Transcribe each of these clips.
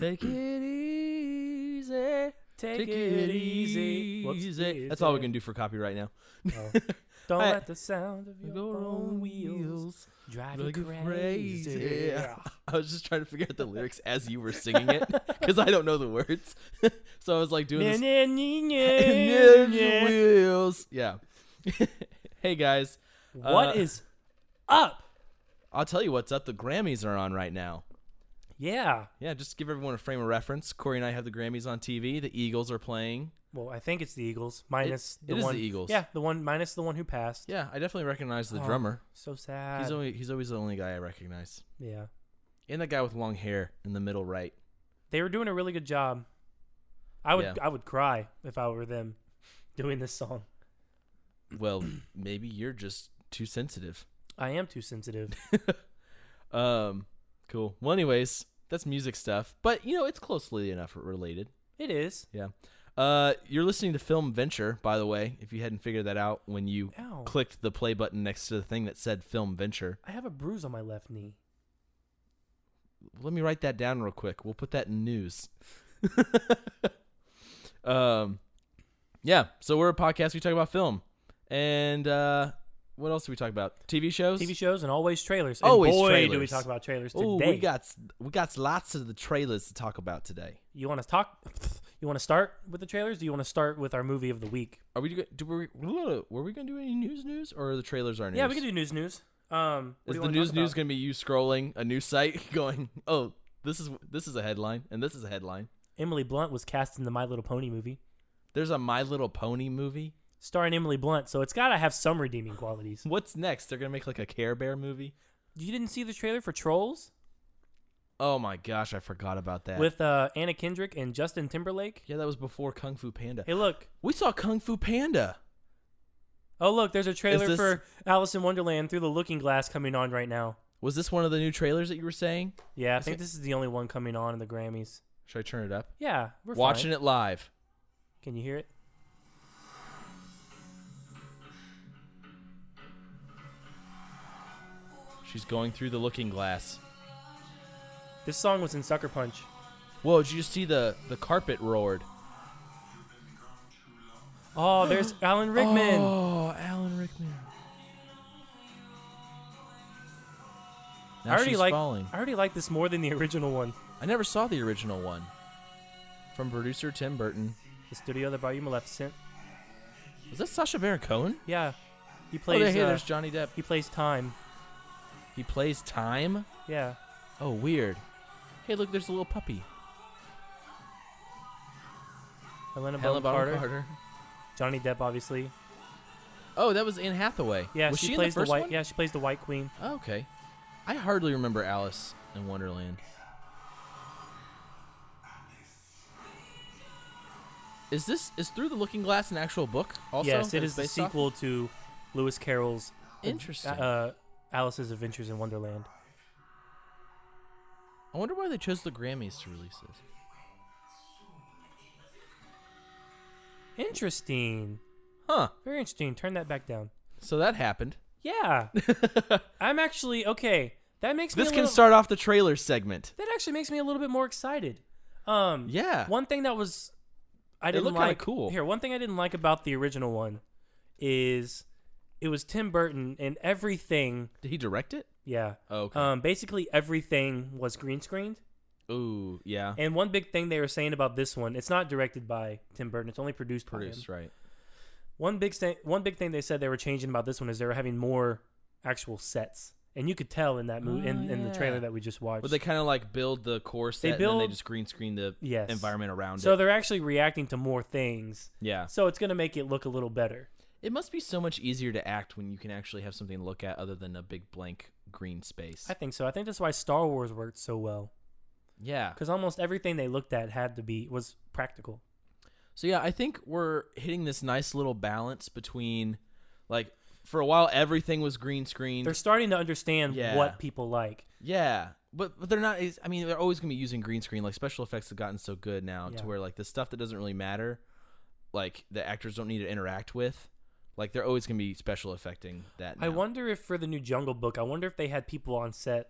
Take it easy. Take it easy. Whoops. That's all we can do for copyright now. Oh. Don't let the sound of your own wheels drive you crazy. Yeah. I was just trying to figure out the lyrics as you were singing it because I don't know the words. So I was like doing this. Wheels. Yeah. Hey guys. What is up? I'll tell you what's up. The Grammys are on right now. Yeah. Yeah, just to give everyone a frame of reference. Kory and I have the Grammys on TV. The Eagles are playing. Well, I think it's the Eagles minus It is the Eagles. Yeah, the one minus the one who passed. Yeah, I definitely recognize the drummer. So sad. He's always the only guy I recognize. Yeah. And that guy with long hair in the middle right. They were doing a really good job. I would cry if I were them doing this song. Well, maybe you're just too sensitive. I am too sensitive. Cool. Well, anyways, that's music stuff, but it's closely enough related. It is. Yeah. You're listening to Film Venture, by the way, if you hadn't figured that out when you clicked the play button next to the thing that said Film Venture. I have a bruise on my left knee. Let me write that down real quick. We'll put that in news. Yeah, so we're a podcast. We talk about film. And what else do we talk about? TV shows? TV shows and always trailers. And always boy, trailers. Do we talk about trailers today. Oh, we got lots of the trailers to talk about today. You want to talk? You want to start with the trailers? Do you want to start with our movie of the week? Were we going to do any news, or are the trailers our news? Yeah, we can do news. Is the news going to be you scrolling a news site going, oh, this is a headline, and this is a headline? Emily Blunt was cast in the My Little Pony movie. There's a My Little Pony movie? Starring Emily Blunt, so it's got to have some redeeming qualities. What's next? They're going to make like a Care Bear movie? You didn't see the trailer for Trolls? Oh my gosh, I forgot about that. With Anna Kendrick and Justin Timberlake? Yeah, that was before Kung Fu Panda. Hey, look. We saw Kung Fu Panda. Oh, look, there's a trailer for Alice in Wonderland Through the Looking Glass coming on right now. Was this one of the new trailers that you were saying? Yeah, I think this is the only one coming on in the Grammys. Should I turn it up? Yeah, we're watching fine. it live. Can you hear it? She's going through the looking glass. This song was in Sucker Punch. Whoa, did you just see the carpet roared? Oh, there's Alan Rickman. Oh, Alan Rickman. Now she's falling. I already like this more than the original one. I never saw the original one. From producer Tim Burton. The studio that brought you Maleficent. Was that Sacha Baron Cohen? Yeah. He plays. Oh, hey, there's Johnny Depp. He plays Time. He plays Time? Yeah. Oh, weird. Hey, look, there's a little puppy. Helena Bonham Carter. Johnny Depp, obviously. Oh, that was Anne Hathaway. Yeah, was she in plays the first white. one? Yeah, she plays the White Queen. Oh, okay. I hardly remember Alice in Wonderland. Is Through the Looking Glass an actual book? Also, yes, it is the sequel to Lewis Carroll's Interesting. Alice's Adventures in Wonderland. I wonder why they chose the Grammys to release this. Interesting. Huh. Very interesting. Turn that back down. So that happened. Yeah. I'm actually okay. That makes me This can start off the trailer segment. That actually makes me a little bit more excited. Yeah. One thing that was I didn't looked like kinda cool. Here, one thing I didn't like about the original one is it was Tim Burton and everything. Did he direct it? Yeah. Oh, okay. Basically everything was green screened. Ooh, yeah. And one big thing they were saying about this one, it's not directed by Tim Burton. It's only produced by him. Right. One big thing they said they were changing about this one is they were having more actual sets, and you could tell in that movie in the trailer that we just watched. But they kind of like build the core set, and then they just green screen the environment around it. So they're actually reacting to more things. Yeah. So it's gonna make it look a little better. It must be so much easier to act when you can actually have something to look at other than a big blank green space. I think so. I think that's why Star Wars worked so well. Yeah. Because almost everything they looked at was practical. So yeah, I think we're hitting this nice little balance between, like, for a while everything was green screen. They're starting to understand what people like. Yeah, but they're not. I mean, they're always gonna be using green screen. Like, special effects have gotten so good now to where like the stuff that doesn't really matter, like the actors don't need to interact with, like they're always gonna be special effecting that. Now. I wonder if for the new Jungle Book, I wonder if they had people on set.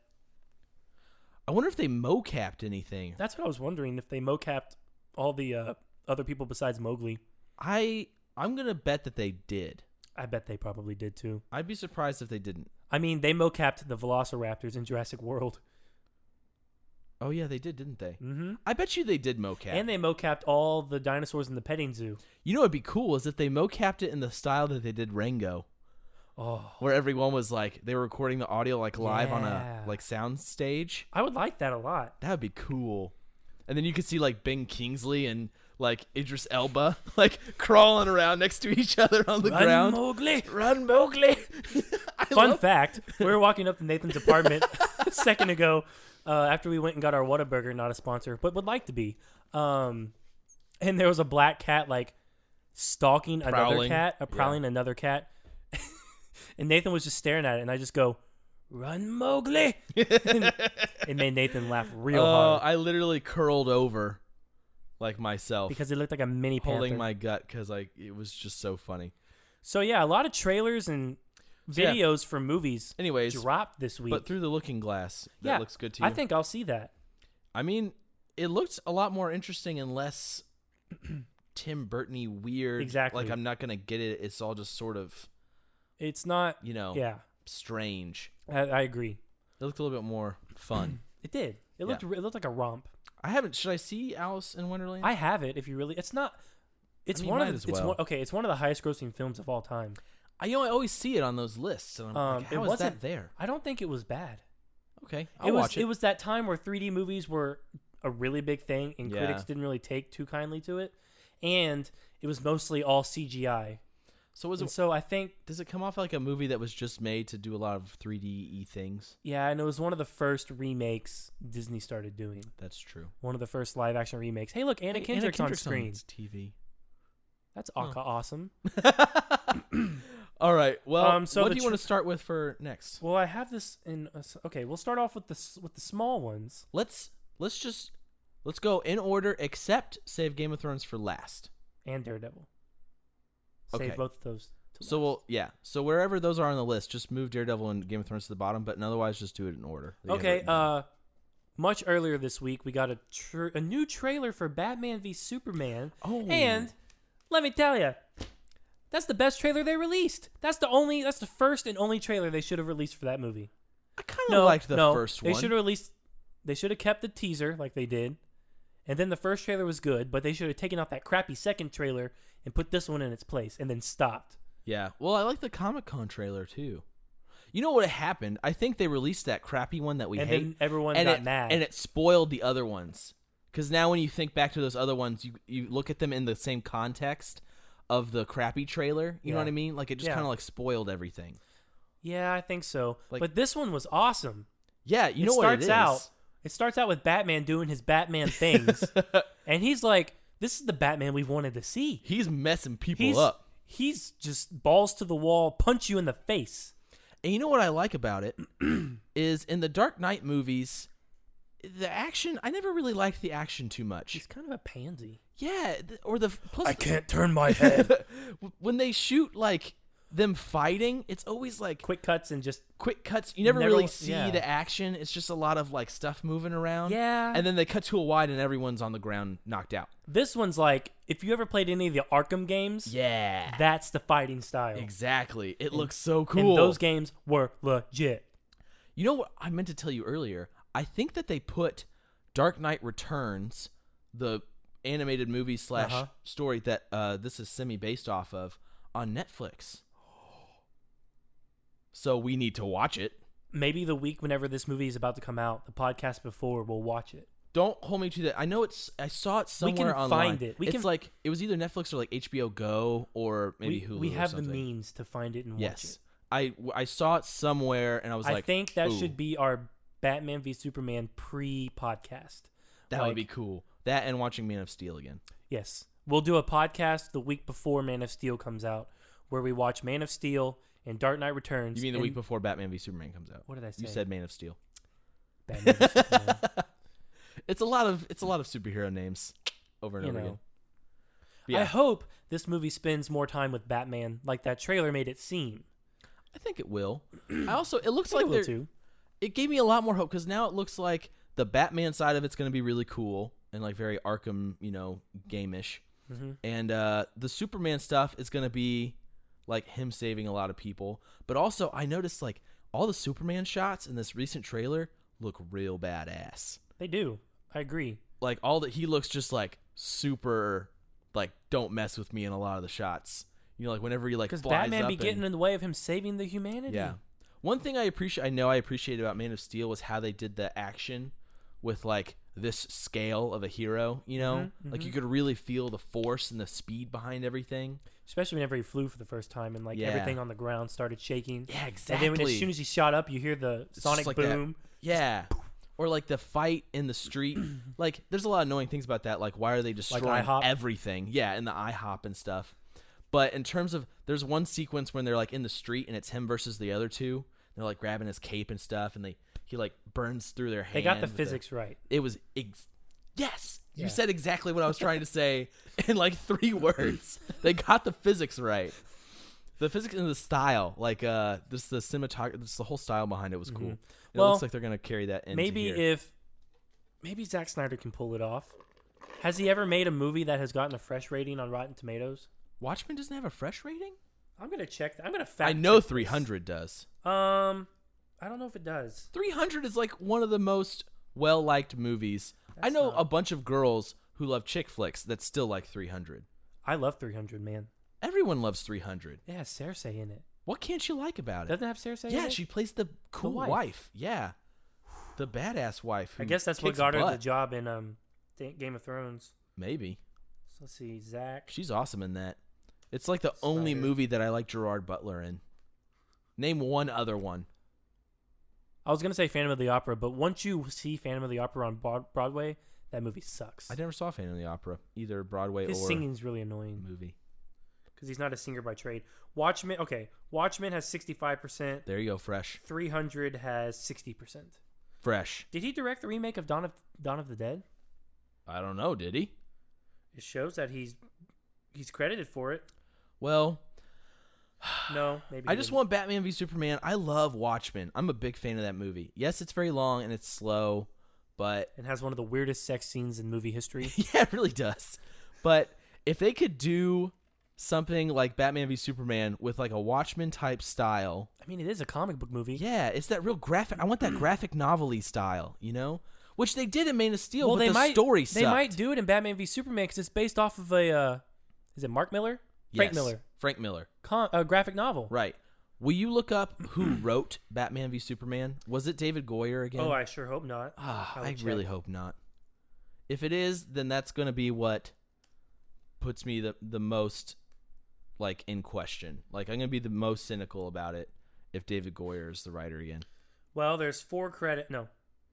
I wonder if they mocapped anything. That's what I was wondering, if they mocapped all the other people besides Mowgli. I'm going to bet that they did. I bet they probably did too. I'd be surprised if they didn't. I mean, they mocapped the Velociraptors in Jurassic World. Oh, yeah, they did, didn't they? Mm-hmm. I bet you they did mocap. And they mocapped all the dinosaurs in the petting zoo. You know what would be cool is if they mocapped it in the style that they did Rango. Oh. Where everyone was like, they were recording the audio like live on a like sound stage. I would like that a lot. That would be cool. And then you could see like Ben Kingsley and like Idris Elba like crawling around next to each other on the ground. Mowgli. Run, Mowgli. Fun fact, we were walking up to Nathan's apartment a second ago after we went and got our Whataburger, not a sponsor, but would like to be. And there was a black cat like stalking another cat, prowling another cat. And Nathan was just staring at it, and I just go, "Run, Mowgli!" It made Nathan laugh real hard. I literally curled over like myself. Because it looked like a mini panther. Holding my gut because it was just so funny. So, yeah, a lot of trailers and videos for movies dropped this week. But Through the Looking Glass, that looks good to you. I think I'll see that. I mean, it looked a lot more interesting and less Tim Burton-y weird. Exactly. Like, I'm not going to get it. It's all just sort of... It's not, strange. I agree. It looked a little bit more fun. It did. It looked like a romp. I haven't. Should I see Alice in Wonderland? I have it. If you really, it's not. It's one of the. It's one of the highest grossing films of all time. I always see it on those lists. And I'm like, how is that there? I don't think it was bad. Okay, I'll watch it. It was that time where 3D movies were a really big thing, and critics didn't really take too kindly to it, and it was mostly all CGI. So I think... Does it come off like a movie that was just made to do a lot of 3D-y things? Yeah, and it was one of the first remakes Disney started doing. That's true. One of the first live-action remakes. Hey, look, Anna Kendrick's on screen. TV. That's awesome. All right. Well, so what do you want to start with for next? Well, I have this in... okay, we'll start off with the small ones. Let's go in order, except save Game of Thrones for last. And Daredevil. Okay. Save both of those. So So wherever those are on the list, just move Daredevil and Game of Thrones to the bottom, but otherwise just do it in order. Okay. Much earlier this week, we got a new trailer for Batman v Superman. Oh. And let me tell you, that's the best trailer they released. That's the first and only trailer they should have released for that movie. I kind of liked the first one. They should have kept the teaser like they did. And then the first trailer was good, but they should have taken out that crappy second trailer and put this one in its place and then stopped. Yeah. Well, I like the Comic-Con trailer too. You know what happened? I think they released that crappy one that we hate. And then everyone got mad. And it spoiled the other ones. Because now when you think back to those other ones, you look at them in the same context of the crappy trailer. You know what I mean? Like it just kind of like spoiled everything. Yeah, I think so. But this one was awesome. Yeah, you know what it is. It starts out with Batman doing his Batman things. And he's like, this is the Batman we've wanted to see. He's messing people up. He's just balls to the wall, punch you in the face. And you know what I like about it is in the Dark Knight movies, the action, I never really liked the action too much. He's kind of a pansy. Yeah, I can't turn my head. When they shoot like them fighting, it's always like quick cuts and just quick cuts. You never really see the action. It's just a lot of like stuff moving around. Yeah. And then they cut to a wide and everyone's on the ground knocked out. This one's like, if you ever played any of the Arkham games, that's the fighting style. Exactly. It looks so cool. And those games were legit. You know what I meant to tell you earlier? I think that they put Dark Knight Returns, the animated movie / story that this is semi-based off of, on Netflix. So we need to watch it. Maybe the week whenever this movie is about to come out, the podcast before, we'll watch it. Don't hold me to that. I know I saw it somewhere online. We can find it. Like it was either Netflix or like HBO Go or maybe Hulu. We have the means to find it and watch it. I saw it somewhere and I was like, I think that should be our Batman v Superman pre-podcast. That would be cool. That and watching Man of Steel again. Yes. We'll do a podcast the week before Man of Steel comes out where we watch Man of Steel and Dark Knight Returns. You mean the week before Batman v Superman comes out? What did I say? You said Man of Steel. Batman v Superman. It's a lot of superhero names over and over again. Yeah. I hope this movie spends more time with Batman like that trailer made it seem. I think it will. It looks like it will too. It gave me a lot more hope because now it looks like the Batman side of it's going to be really cool and like very Arkham, game-ish. Mm-hmm. And the Superman stuff is going to be like him saving a lot of people. But also, I noticed like all the Superman shots in this recent trailer look real badass. They do. I agree. Like he looks just like super, like don't mess with me in a lot of the shots. Like whenever he like flies up. Because Batman be getting in the way of him saving the humanity. Yeah. One thing I appreciated about Man of Steel was how they did the action with like this scale of a hero, like you could really feel the force and the speed behind everything. Especially whenever he flew for the first time and like everything on the ground started shaking. Yeah, exactly. And then as soon as he shot up, you hear the sonic like boom. That. Yeah. Or like the fight in the street. Like there's a lot of annoying things about that. Like why are they destroying everything? Yeah, and the IHOP and stuff. But in terms of, there's one sequence when they're like in the street and it's him versus the other two. They're like grabbing his cape and stuff, and he like burns through their hand. They got the physics right. It was yes. You said exactly what I was trying to say in like 3 words. They got the physics right. The physics and the style, like this the cinematography, this the whole style behind it was cool. It looks like they're gonna carry that into here. Maybe Zack Snyder can pull it off. Has he ever made a movie that has gotten a fresh rating on Rotten Tomatoes? Watchmen doesn't have a fresh rating? I'm gonna check. I'm gonna fact. I know 300 does. I don't know if it does. 300 is like one of the most well-liked movies. I know a bunch of girls who love chick flicks that still like 300. I love 300, man. Everyone loves 300. It has Cersei in it. What can't you like about it? Doesn't it have Cersei in it? Yeah, she plays the cool wife. Yeah. The badass wife. I guess that's what got her the job in Game of Thrones. Maybe. So let's see, Zach. She's awesome in that. It's like the only movie that I like Gerard Butler in. Name one other one. I was going to say Phantom of the Opera, but once you see Phantom of the Opera on Broadway, that movie sucks. I never saw Phantom of the Opera, either Broadway His or singing's really annoying. Movie. Because he's not a singer by trade. Watchmen has 65%. There you go, fresh. 300 has 60%. Fresh. Did he direct the remake of Dawn of the Dead? I don't know, did he? It shows that he's credited for it. Well, no, maybe I just want Batman v Superman. I love Watchmen. I'm a big fan of that movie. Yes, it's very long and it's slow, but it has one of the weirdest sex scenes in movie history. Yeah, it really does. But if they could do something like Batman v Superman with like a Watchmen type style. I mean, it is a comic book movie. Yeah, it's that real graphic. I want that graphic novel-y style, Which they did in Man of Steel, well, but the story sucked. They might do it in Batman v Superman because it's based off of a, is it Mark Miller? Frank Miller. Frank Miller. A graphic novel. Right. Will you look up who wrote Batman v Superman? Was it David Goyer again? Oh, I sure hope not. I really hope not. If it is, then that's going to be what puts me the most like in question. Like I'm going to be the most cynical about it if David Goyer is the writer again. Well, there's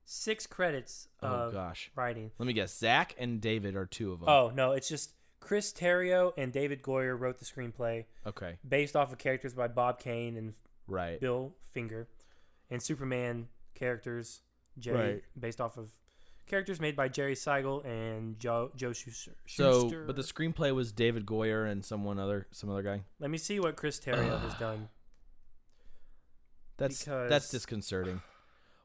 6 credits of writing. Let me guess. Zach and David are 2 of them. Oh, no, it's just Chris Terrio and David Goyer wrote the screenplay. Okay. Based off of characters by Bob Kane and Bill Finger. And Superman characters based off of characters made by Jerry Siegel and Joe Shuster. But the screenplay was David Goyer and some other guy. Let me see what Chris Terrio has done. That's disconcerting.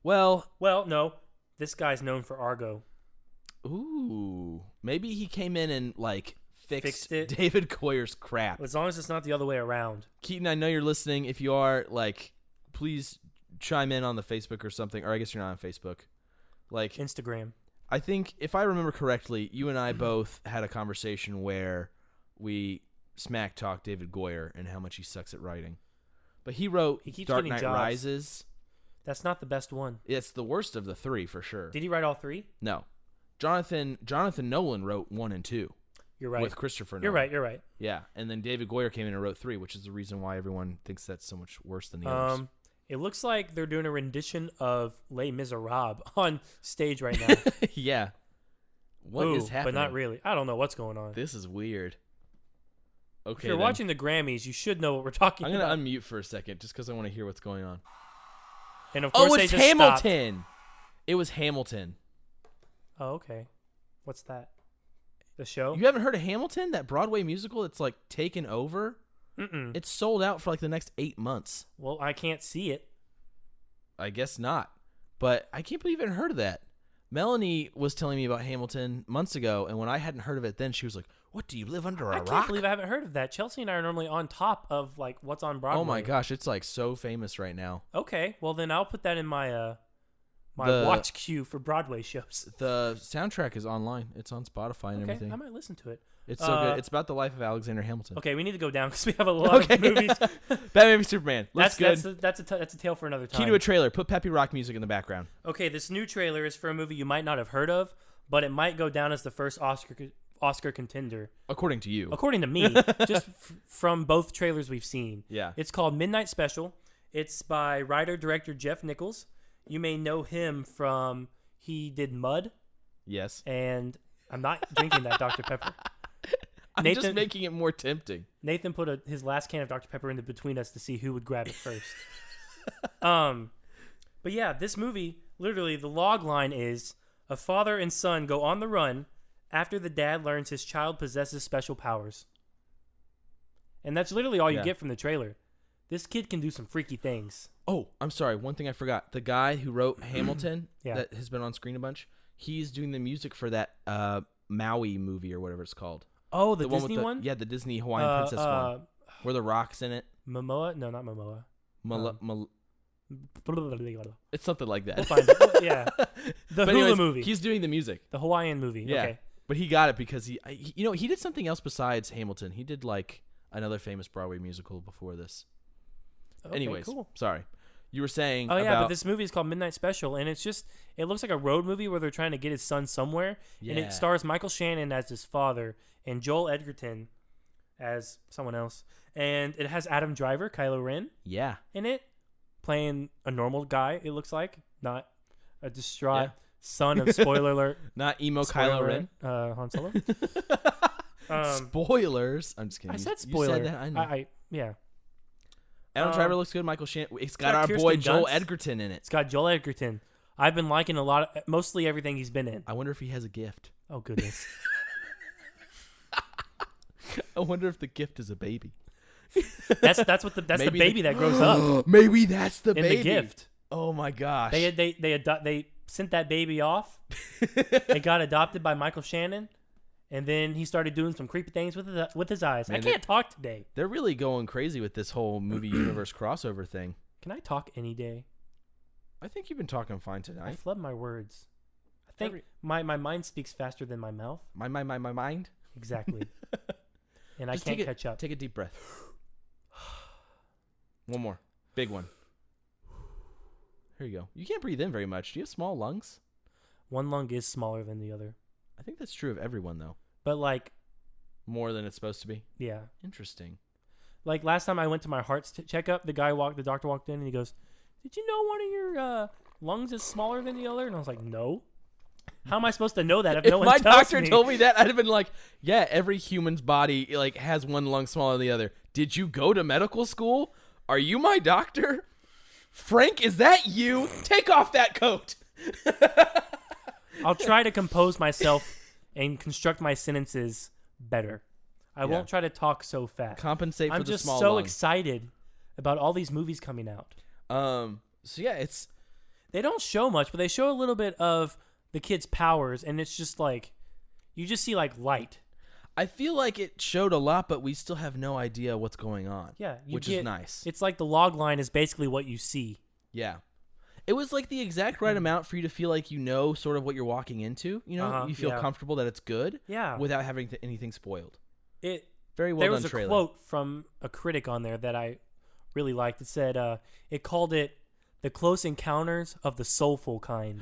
Well, no. This guy's known for Argo. Ooh. Maybe he came in and like fixed it. David Goyer's crap. As long as it's not the other way around. Keaton, I know you're listening. If you are, like, please chime in on the Facebook or something. Or I guess you're not on Facebook. Like Instagram. I think if I remember correctly, you and I both had a conversation where we smack talked David Goyer and how much he sucks at writing. But he wrote Dark Knight Rises. That's not the best one. It's the worst of the 3 for sure. Did he write all 3? No. Jonathan Nolan wrote 1 and 2. You're right. With Christopher Nolan. You're right. Yeah, and then David Goyer came in and wrote 3, which is the reason why everyone thinks that's so much worse than the others. It looks like they're doing a rendition of Les Miserables on stage right now. Yeah. What is happening? But not really. I don't know what's going on. This is weird. Okay. If you're watching the Grammys, you should know what we're talking about. I'm going to unmute for a second just because I want to hear what's going on. And of course, it's Hamilton. Stopped. It was Hamilton. Oh, okay. What's that? The show? You haven't heard of Hamilton? That Broadway musical that's like taken over? Mm-mm. It's sold out for like the next 8 months. Well, I can't see it. I guess not. But I can't believe you haven't heard of that. Melanie was telling me about Hamilton months ago, and when I hadn't heard of it then, she was like, "What, do you live under a rock?" I can't believe I haven't heard of that. Chelsea and I are normally on top of like what's on Broadway. Oh my gosh, it's like so famous right now. Okay, well then I'll put that in my watch queue for Broadway shows. The soundtrack is online. It's on Spotify and everything. I might listen to it. It's so good. It's about the life of Alexander Hamilton. Okay, we need to go down because we have a lot of movies. Batman v Superman. Looks good. That's a tale for another time. Key to a trailer. Put peppy rock music in the background. Okay, this new trailer is for a movie you might not have heard of, but it might go down as the first Oscar contender. According to you. According to me, just from both trailers we've seen. Yeah. It's called Midnight Special. It's by writer-director Jeff Nichols. You may know him from, he did Mud. Yes. And I'm not drinking that Dr. Pepper. I'm just making it more tempting. Nathan put his last can of Dr. Pepper in between us to see who would grab it first. But yeah, this movie, literally, the log line is a father and son go on the run after the dad learns his child possesses special powers. And that's literally all you get from the trailer. This kid can do some freaky things. Oh, I'm sorry. One thing I forgot. The guy who wrote Hamilton that has been on screen a bunch, he's doing the music for that Maui movie or whatever it's called. Oh, the Disney one? Yeah, the Disney Hawaiian Princess one. Where the rock's in it. Momoa? No, not Momoa. It's something like that. We'll find it. Yeah. The Hulu movie. He's doing the music. The Hawaiian movie. Yeah. Okay. But he got it because he did something else besides Hamilton. He did like another famous Broadway musical before this. Okay, Anyways, cool. Sorry. You were saying but this movie is called Midnight Special, and it looks like a road movie where they're trying to get his son somewhere. Yeah. And it stars Michael Shannon as his father and Joel Edgerton as someone else. And it has Adam Driver, Kylo Ren, in it, playing a normal guy, it looks like, not a distraught son of, spoiler alert, not emo Kylo Ren. Han Solo. Spoilers. I'm just kidding. I said spoiler. You said that? I know. Yeah. Adam Driver looks good. Michael Shannon. It's got our boy Joel Edgerton in it. It's got Joel Edgerton. I've been liking mostly everything he's been in. I wonder if he has a gift. Oh, goodness. I wonder if the gift is a baby. That's the baby that grows up. Maybe that's the baby. In the gift. Oh my gosh. They sent that baby off. It got adopted by Michael Shannon. And then he started doing some creepy things with his eyes. Man, I can't talk today. They're really going crazy with this whole movie universe crossover thing. Can I talk any day? I think you've been talking fine tonight. I flub my words. I think my mind speaks faster than my mouth. My mind? Exactly. And I can't catch up. Take a deep breath. One more. Big one. Here you go. You can't breathe in very much. Do you have small lungs? One lung is smaller than the other. I think that's true of everyone, though. But, like... More than it's supposed to be? Yeah. Interesting. Like, last time I went to my heart checkup, the doctor walked in and he goes, "Did you know one of your lungs is smaller than the other?" And I was like, "No." How am I supposed to know that if no one tells me? If my doctor told me that, I'd have been like, yeah, every human's body like has one lung smaller than the other. Did you go to medical school? Are you my doctor? Frank, is that you? Take off that coat. I'll try to compose myself and construct my sentences better. I won't try to talk so fast. Compensate for the small I'm just so lung. excited about all these movies coming out. So yeah, they don't show much, but they show a little bit of the kid's powers, and it's just like you just see like light. I feel like it showed a lot, but we still have no idea what's going on. Yeah, which is nice. It's like the log line is basically what you see. Yeah. It was like the exact right amount for you to feel like you know sort of what you're walking into. You know, you feel comfortable that it's good. Yeah. Without having anything spoiled. Very well done trailer. There was a quote from a critic on there that I really liked. It said, it called it "The Close Encounters of the Soulful Kind."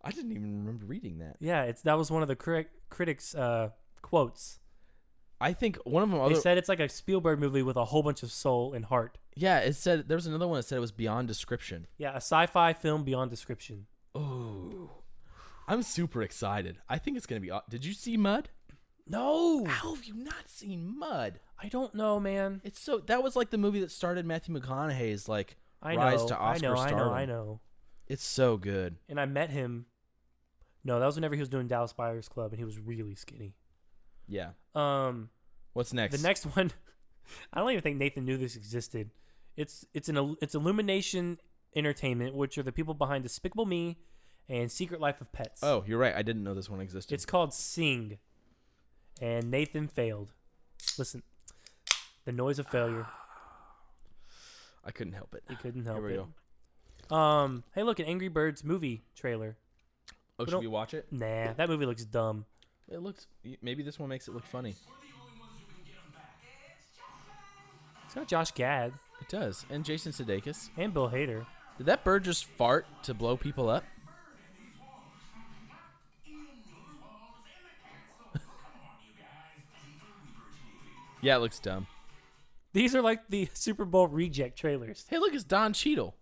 I didn't even remember reading that. Yeah, that was one of the critics' quotes. I think one of them. They said it's like a Spielberg movie with a whole bunch of soul and heart. Yeah, it said there was another one that said it was beyond description. Yeah, a sci-fi film beyond description. Oh, I'm super excited. I think it's gonna be. Did you see Mud? No. How have you not seen Mud? I don't know, man. That was like the movie that started Matthew McConaughey's like rise to Oscar stardom. I know. It's so good. And I met him. No, that was whenever he was doing Dallas Buyers Club, and he was really skinny. Yeah. What's next? The next one, I don't even think Nathan knew this existed. It's Illumination Entertainment, which are the people behind Despicable Me and Secret Life of Pets. Oh, you're right. I didn't know this one existed. It's called Sing. And Nathan failed. Listen, the noise of failure. I couldn't help it. He couldn't help Here we it. go. Hey, look, an Angry Birds movie trailer. Oh, should we watch it? Nah, that movie looks dumb. It looks. Maybe this one makes it look funny. It's got Josh Gad. It does. And Jason Sudeikis. And Bill Hader. Did that bird just fart to blow people up? Yeah, it looks dumb. These are like the Super Bowl reject trailers. Hey, look, it's Don Cheadle.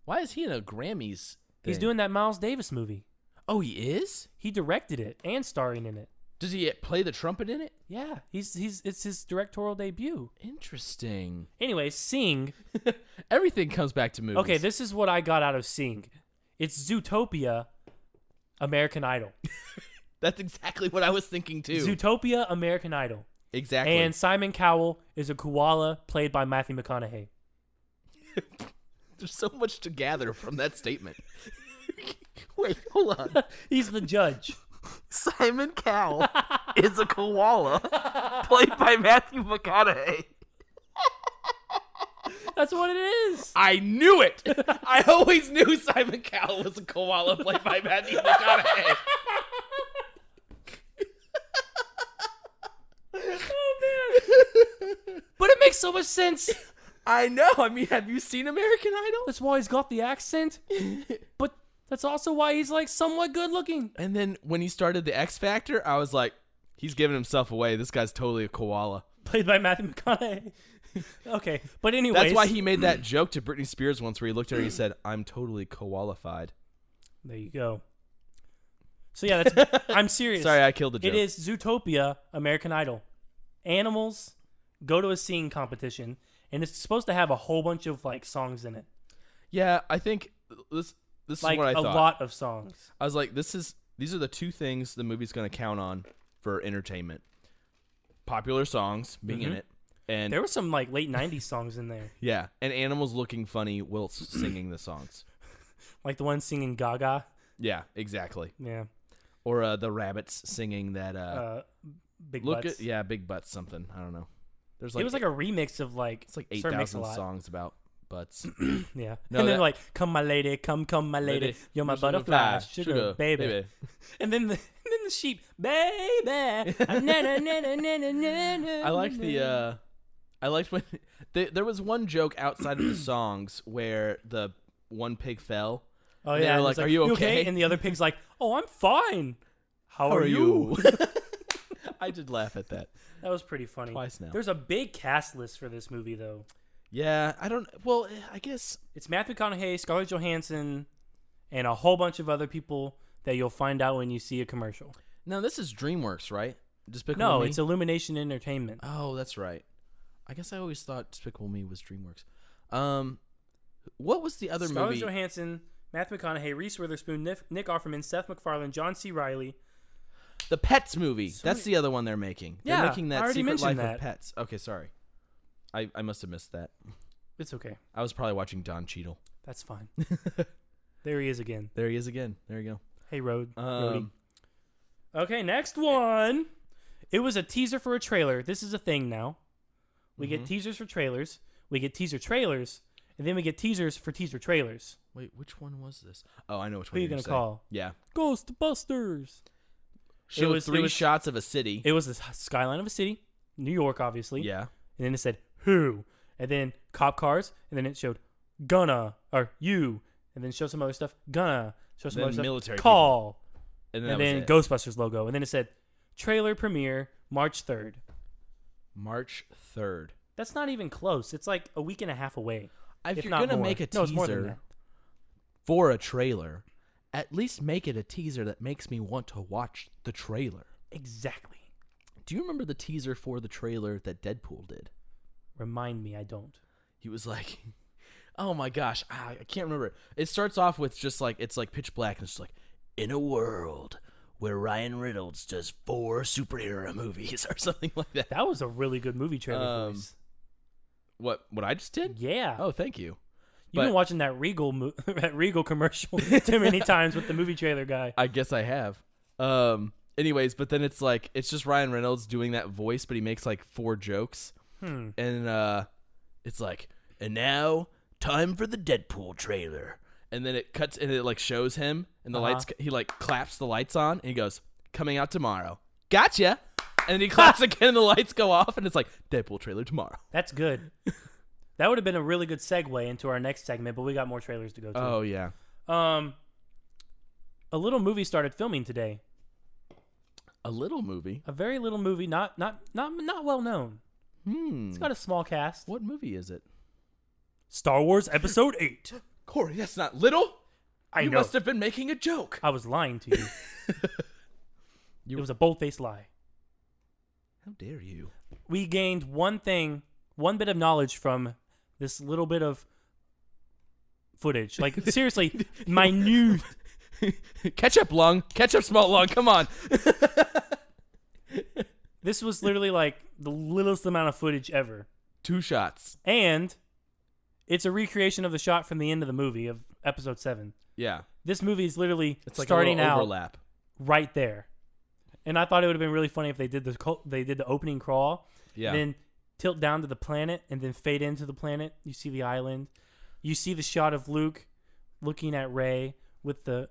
Why is he in a Grammys thing? He's doing that Miles Davis movie. Oh, he is? He directed it and starring in it. Does he play the trumpet in it? Yeah, it's his directorial debut. Interesting. Anyway, Sing. Everything comes back to movies. Okay, this is what I got out of Sing. It's Zootopia, American Idol. That's exactly what I was thinking too. Zootopia, American Idol. Exactly. And Simon Cowell is a koala played by Matthew McConaughey. There's so much to gather from that statement. Wait, hold on. He's the judge. Simon Cowell is a koala played by Matthew McConaughey. That's what it is. I knew it. I always knew Simon Cowell was a koala played by Matthew McConaughey. But it makes so much sense. I know. I mean, have you seen American Idol? That's why he's got the accent. But that's also why he's like somewhat good looking. And then when he started the X Factor, I was like, he's giving himself away. This guy's totally a koala. Played by Matthew McConaughey. Okay, but anyways. That's why he made that joke to Britney Spears once where he looked at her and he said, I'm totally koalified. There you go. So yeah, I'm serious. Sorry, I killed the joke. It is Zootopia, American Idol. Animals go to a singing competition, and it's supposed to have a whole bunch of like songs in it. Yeah, I think this is like what I thought. A lot of songs. I was like, these are the two things the movie's going to count on for entertainment. Popular songs being in it. And there were some like late 90s songs in there. Yeah, and animals looking funny while singing the songs. Like the one singing Gaga. Yeah, exactly. Yeah. Or the rabbits singing that Big Butts. Big Butts something. I don't know. There's like it was like a remix of like it's like 8,000 songs about butts. Yeah. No, and then like come my lady, come my lady, you're my butterfly, sugar baby. And then the sheep, baby. I liked when there was one joke outside of the songs where the one pig fell. Oh yeah, they were like, "Are you okay?" And the other pig's like, "Oh, I'm fine. How are you?" I did laugh at that. That was pretty funny. Twice now. There's a big cast list for this movie, though. Yeah, I guess it's Matthew McConaughey, Scarlett Johansson, and a whole bunch of other people that you'll find out when you see a commercial. Now this is DreamWorks, right? No, it's Illumination Entertainment. Oh, that's right. I guess I always thought Despicable Me was DreamWorks. What was the other movie? Scarlett Johansson, Matthew McConaughey, Reese Witherspoon, Nick Offerman, Seth MacFarlane, John C. Reilly. The Pets movie. That's the other one they're making. Yeah, they're making that I already Secret Life mentioned of Pets. Okay, sorry. I must have missed that. It's okay. I was probably watching Don Cheadle. That's fine. There he is again. There he is again. There you go. Hey, Rhodey. Okay, next one. It was a teaser for a trailer. This is a thing now. We get teasers for trailers. We get teaser trailers. And then we get teasers for teaser trailers. Wait, which one was this? Oh, I know which Who one are you going to call? Yeah. Ghostbusters. It was three shots of a city. It was the skyline of a city. New York, obviously. Yeah. And then it said, who? And then cop cars. And then it showed, gonna. Or you. And then showed some other stuff. Gonna. Show some other stuff. Military call. People. And then Ghostbusters logo. And then it said, trailer premiere March 3rd. March 3rd. That's not even close. It's like a week and a half away. If you're going to make a teaser for a trailer, at least make it a teaser that makes me want to watch the trailer. Exactly. Do you remember the teaser for the trailer that Deadpool did? Remind me, I don't. He was like, oh my gosh, I can't remember. It starts off with just like, it's like pitch black, and it's like, in a world where Ryan Reynolds does 4 superhero movies or something like that. That was a really good movie trailer voice. What I just did? Yeah. Oh, thank you. You've been watching that Regal commercial too many times with the movie trailer guy. I guess I have. Anyways, but then it's just Ryan Reynolds doing that voice, but he makes like 4 jokes. And it's like, and now time for the Deadpool trailer. And then it cuts and it like shows him and the lights. He like claps the lights on and he goes, coming out tomorrow. Gotcha. And then he claps again and the lights go off and it's like Deadpool trailer tomorrow. That's good. That would have been a really good segue into our next segment, but we got more trailers to go to. Oh yeah. A little movie started filming today. A little movie. A very little movie, not well known. It's got a small cast. What movie is it? Star Wars Episode VIII. Kory, that's not little. You know. must have been making a joke. I was lying to you. It was a bold-faced lie. How dare you? We gained one bit of knowledge from this little bit of footage. Like, seriously, minute. Ketchup lung. Ketchup small lung. Come on. This was literally like the littlest amount of footage ever. 2 shots. And it's a recreation of the shot from the end of the movie of Episode 7. Yeah. This movie is literally it's like starting a out overlap. right there. And I thought it would have been really funny if they did the opening crawl. Yeah. Then tilt down to the planet and then fade into the planet. You see the island. You see the shot of Luke looking at Rey with the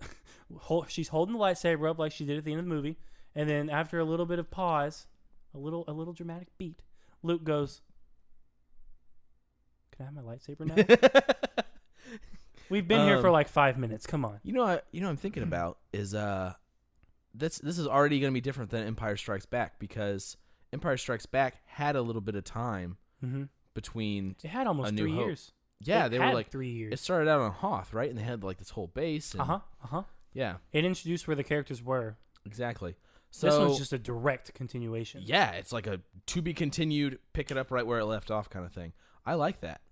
she's holding the lightsaber up like she did at the end of the movie. And then after a little bit of pause, a little dramatic beat, Luke goes, "Can I have my lightsaber now?" We've been here for like 5 minutes. Come on. You know I'm thinking about is this is already going to be different than Empire Strikes Back because Empire Strikes Back had a little bit of time between. It had almost 3 years. Yeah, they were like 3 years. It started out on Hoth, right? And they had like this whole base. And, Yeah. It introduced where the characters were. Exactly. So this one's just a direct continuation. Yeah, it's like a to be continued, pick it up right where it left off kind of thing. I like that.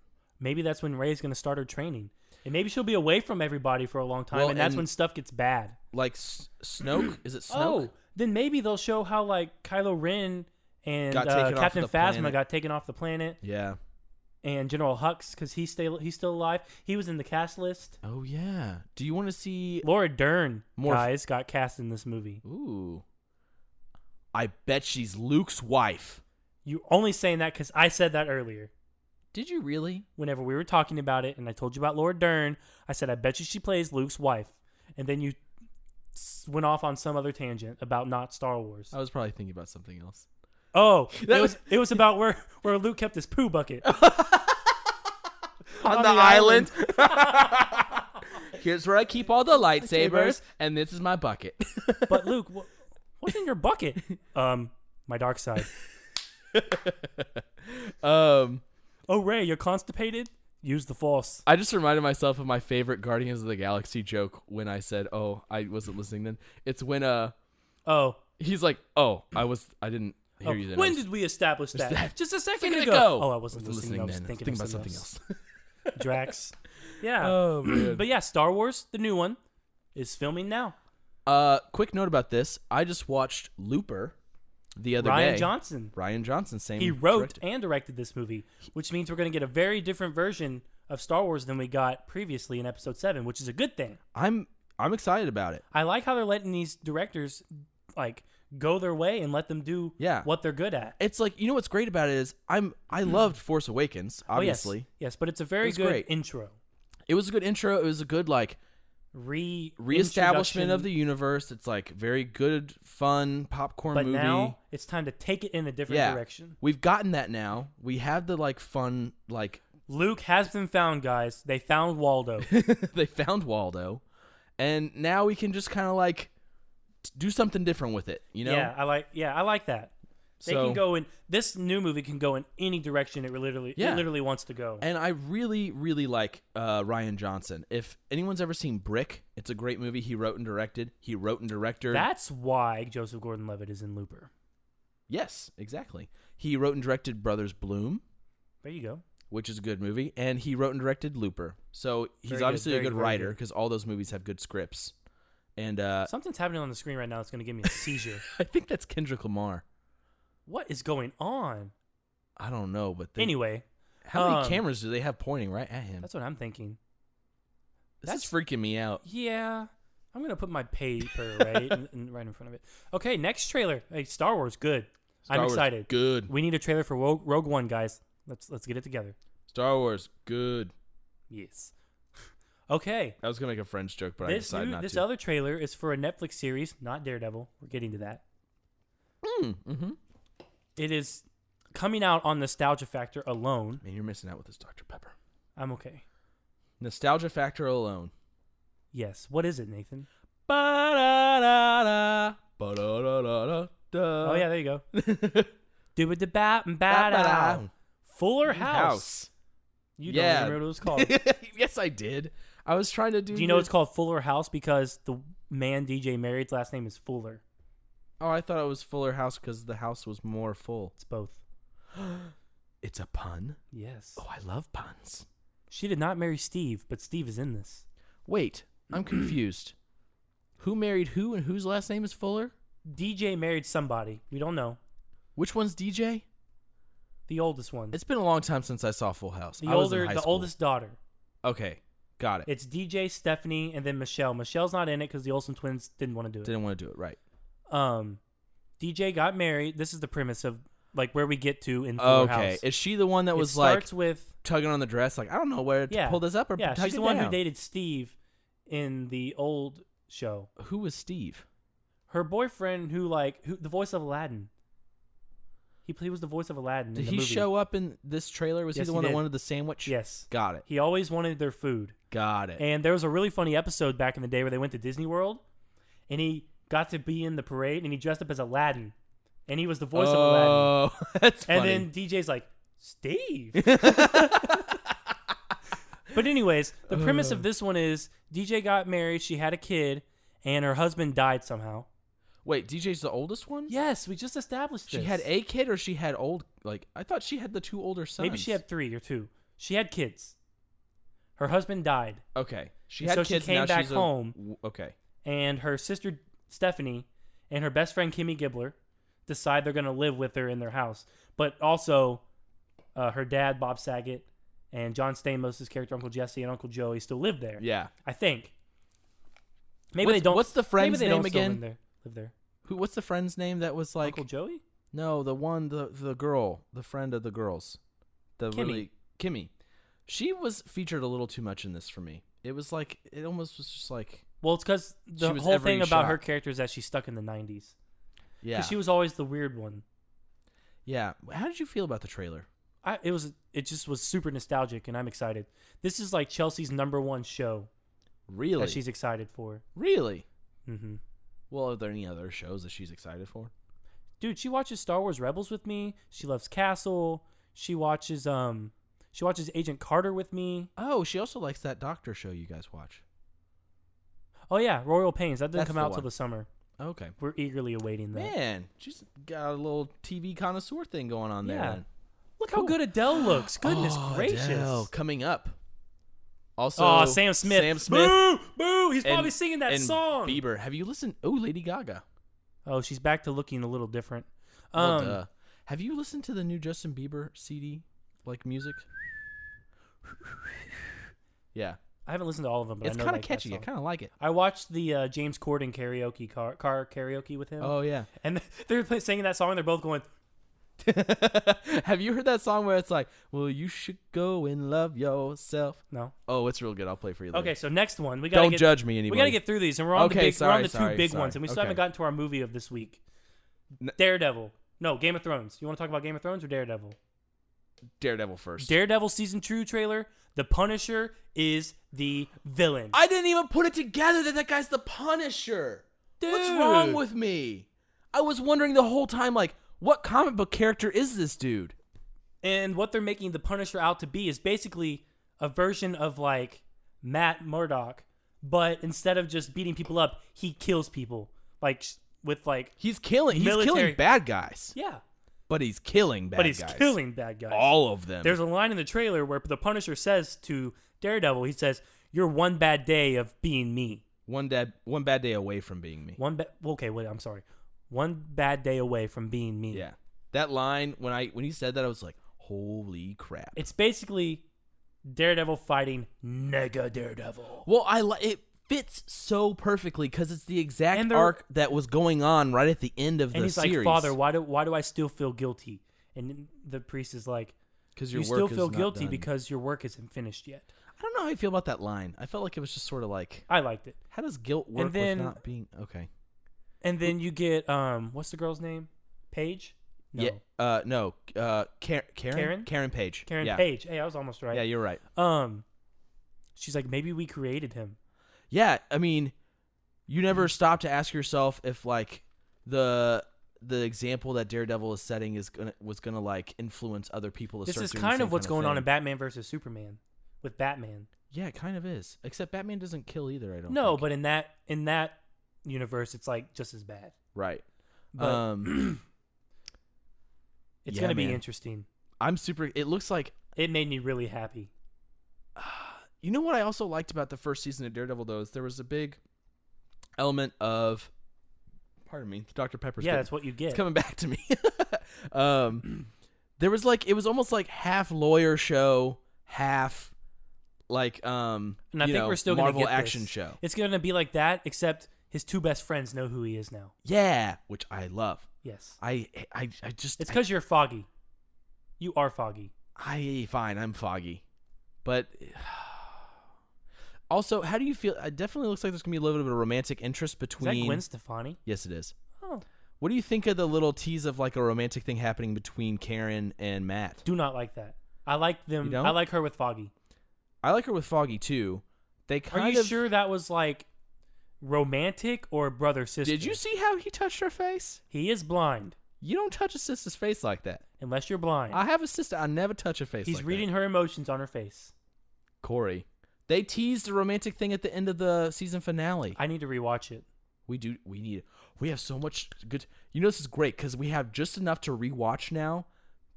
Maybe that's when Rey's going to start her training. And maybe she'll be away from everybody for a long time, and that's when stuff gets bad. Like Snoke? Is it Snoke? Oh, then maybe they'll show how like Kylo Ren and Captain Phasma got taken off the planet. Yeah. And General Hux, because he's still alive. He was in the cast list. Oh, yeah. Do you want to see... Laura Dern, guys, got cast in this movie. Ooh. I bet she's Luke's wife. You only saying that because I said that earlier. Did you really? Whenever we were talking about it, and I told you about Laura Dern, I said, I bet you she plays Luke's wife. And then you went off on some other tangent about not Star Wars. I was probably thinking about something else. Oh, it was about where Luke kept his poo bucket. on the island. Here's where I keep all the lightsabers, and this is my bucket. But Luke, what's in your bucket? My dark side. Oh, Rey, you're constipated? Use the Force. I just reminded myself of my favorite Guardians of the Galaxy joke when I said, "Oh, I wasn't listening then." It's when he's like, "Oh, I didn't hear you then." When did we establish that? Just a second ago. Oh, I wasn't listening. I was thinking about something else. Drax. Yeah. Oh man. But yeah, Star Wars, the new one, is filming now. Quick note about this. I just watched Looper the other day. Ryan Johnson, same. He wrote and directed this movie, which means we're going to get a very different version of Star Wars than we got previously in Episode 7, which is a good thing. I'm excited about it. I like how they're letting these directors like go their way and let them do what they're good at. It's like, you know what's great about it is I loved Force Awakens, obviously. Yes, but it's a very good intro. It was a good intro. It was a good like reestablishment of the universe. It's like very good, fun popcorn movie. But now it's time to take it in a different direction. We've gotten that now. We have the like fun like Luke has been found, guys. They found Waldo. They found Waldo, and now we can just kind of like do something different with it. You know? Yeah, I like that. They can go in. This new movie can go in any direction it literally wants to go. And I really, really like Ryan Johnson. If anyone's ever seen Brick, it's a great movie. He wrote and directed. That's why Joseph Gordon-Levitt is in Looper. Yes, exactly. He wrote and directed Brothers Bloom. There you go. Which is a good movie. And he wrote and directed Looper. So he's obviously a good writer because all those movies have good scripts. And something's happening on the screen right now that's going to give me a seizure. I think that's Kendrick Lamar. What is going on? I don't know, but anyway, How many cameras do they have pointing right at him? That's what I'm thinking. That's freaking me out. Yeah. I'm going to put my paper right in front of it. Okay, next trailer. Hey, Star Wars, good. I'm excited. Good. We need a trailer for Rogue One, guys. Let's get it together. Star Wars, good. Yes. Okay. I was going to make a French joke, but I decided not to. This other trailer is for a Netflix series, not Daredevil. We're getting to that. Mm-hmm. It is coming out on nostalgia factor alone. Man, you're missing out with this Dr. Pepper. I'm okay. Nostalgia factor alone. Yes. What is it, Nathan? Ba-da-da-da. Ba-da-da-da-da. Oh, yeah, there you go. Do it the bat and bat out. Fuller House. You don't remember what it was called. Yes, I did. I was trying to do... Do you know it's called Fuller House because the man DJ Married's last name is Fuller? Oh, I thought it was Fuller House because the house was more full. It's both. It's a pun? Yes. Oh, I love puns. She did not marry Steve, but Steve is in this. Wait, I'm confused. Who married who and whose last name is Fuller? DJ married somebody. We don't know. Which one's DJ? The oldest one. It's been a long time since I saw Full House. The oldest daughter. Okay, got it. It's DJ, Stephanie, and then Michelle. Michelle's not in it because the Olsen twins didn't want to do it. Didn't want to do it, right. DJ got married. This is the premise of like where we get to in Fuller House. Okay, is she the one that was starts with tugging on the dress? Like, I don't know where to pull this up or tug she's it the one down. who dated Steve in the old show. Who was Steve? Her boyfriend who the voice of Aladdin. He was the voice of Aladdin. Did he show up in this trailer? Was he the one that wanted the sandwich? Yes. Got it. He always wanted their food. Got it. And there was a really funny episode back in the day where they went to Disney World, and he got to be in the parade, and he dressed up as Aladdin. And he was the voice of Aladdin. Oh, that's funny. And then DJ's like, Steve. But anyways, the premise of this one is DJ got married, she had a kid, and her husband died somehow. Wait, DJ's the oldest one? Yes, we just established this. She had a kid or she had I thought she had the two older sons. Maybe she had 3 or 2. She had kids. Her husband died. Okay. She came back home. Okay. And her sister Stephanie and her best friend Kimmy Gibbler decide they're going to live with her in their house. But also, her dad, Bob Saget, and John Stamos' character, Uncle Jesse, and Uncle Joey still live there. Yeah. I think. Maybe they don't. What's the friend's name again? Live there. What's the friend's name that was like... Uncle Joey? No, the girl. The friend of the girls. Kimmy. She was featured a little too much in this for me. It was like... It almost was just like... Well, it's because the whole thing about her character is that she's stuck in the 90s. Yeah. Because she was always the weird one. Yeah. How did you feel about the trailer? It just was super nostalgic, and I'm excited. This is like Chelsea's #1 show. Really? That she's excited for. Really? Mm-hmm. Well, are there any other shows that she's excited for? Dude, she watches Star Wars Rebels with me. She loves Castle. She watches Agent Carter with me. Oh, she also likes that doctor show you guys watch. Oh yeah, Royal Pains. That didn't That's come the out one. till the summer. Okay. We're eagerly awaiting that. Man, she's got a little TV connoisseur thing going on there. Yeah. Then. Look how good Adele looks. Goodness gracious. Adele. Coming up. Also, Sam Smith. Boo! Boo! He's probably singing that song. Bieber. Have you listened? Oh, Lady Gaga. Oh, she's back to looking a little different. Have you listened to the new Justin Bieber CD, like music? Yeah. I haven't listened to all of them, but it's I know kind of catchy. I kind of like it. I watched the James Corden karaoke car karaoke with him. Oh yeah. And they're singing that song. And they're both going. Have you heard that song where it's like, well, you should go and love yourself? No. Oh, it's real good. I'll play for you later. Okay, so next one. We gotta Don't judge me, anybody. We got to get through these, and we're on the two big ones, and we still Okay. haven't gotten to our movie of this week. Daredevil. No, Game of Thrones. You want to talk about Game of Thrones or Daredevil? Daredevil first. Daredevil Season 2 trailer. The Punisher is the villain. I didn't even put it together that guy's the Punisher. Dude. What's wrong with me? I was wondering the whole time, like, what comic book character is this dude? And what they're making the Punisher out to be is basically a version of, like, Matt Murdock, but instead of just beating people up, he kills people. Like, with, like, He's killing bad guys. Yeah. But he's killing bad guys. But he's killing bad guys. All of them. There's a line in the trailer where the Punisher says to Daredevil, he says, "You're one bad day of being me." One bad day away from being me. I'm sorry. One bad day away from being me. Yeah. That line, when he said that, I was like, Holy crap! It's basically Daredevil fighting Nega Daredevil. Well, it fits so perfectly because it's the exact arc that was going on right at the end of the series. And he's like, Father, why do I still feel guilty? And the priest is like, because you still feel guilty because your work isn't finished yet. I don't know how you feel about that line. I felt like it was just sort of like, I liked it. How does guilt work with not being okay? And then you get what's the girl's name? Paige? No. Yeah. No. Karen. Karen Page. Karen Page. Hey, I was almost right. Yeah, you're right. She's like, maybe we created him. Yeah, I mean, you never stop to ask yourself if like the example that Daredevil is setting was gonna like influence other people to start doing the same kind of thing. This is kind of what's going on in Batman versus Superman with Batman. Yeah, it kind of is. Except Batman doesn't kill either, I don't think. No, but in that universe it's like just as bad. Right. But it's gonna be interesting. It looks like it made me really happy. You know what I also liked about the first season of Daredevil, though, is there was a big element of, pardon me, Dr. Pepper's. Yeah, that's what you get. It's coming back to me. There was like, it was almost like half lawyer show, half like, and I think we're still Marvel action show. It's gonna be like that, except his two best friends know who he is now. Yeah, which I love. Yes. I just. It's because you're foggy. You are foggy. Fine, I'm foggy, but. Also, how do you feel? It definitely looks like there's going to be a little bit of romantic interest between... Is that Gwen Stefani? Yes, it is. Oh. What do you think of the little tease of like a romantic thing happening between Karen and Matt? Do not like that. I like them. You don't? I like her with Foggy. I like her with Foggy, too. Are you sure that was like romantic or brother-sister? Did you see how he touched her face? He is blind. You don't touch a sister's face like that. Unless you're blind. I have a sister. I never touch a face He's like reading her emotions on her face. Kory. They teased a romantic thing at the end of the season finale. I need to rewatch it. We do. We have so much good. You know, this is great because we have just enough to rewatch now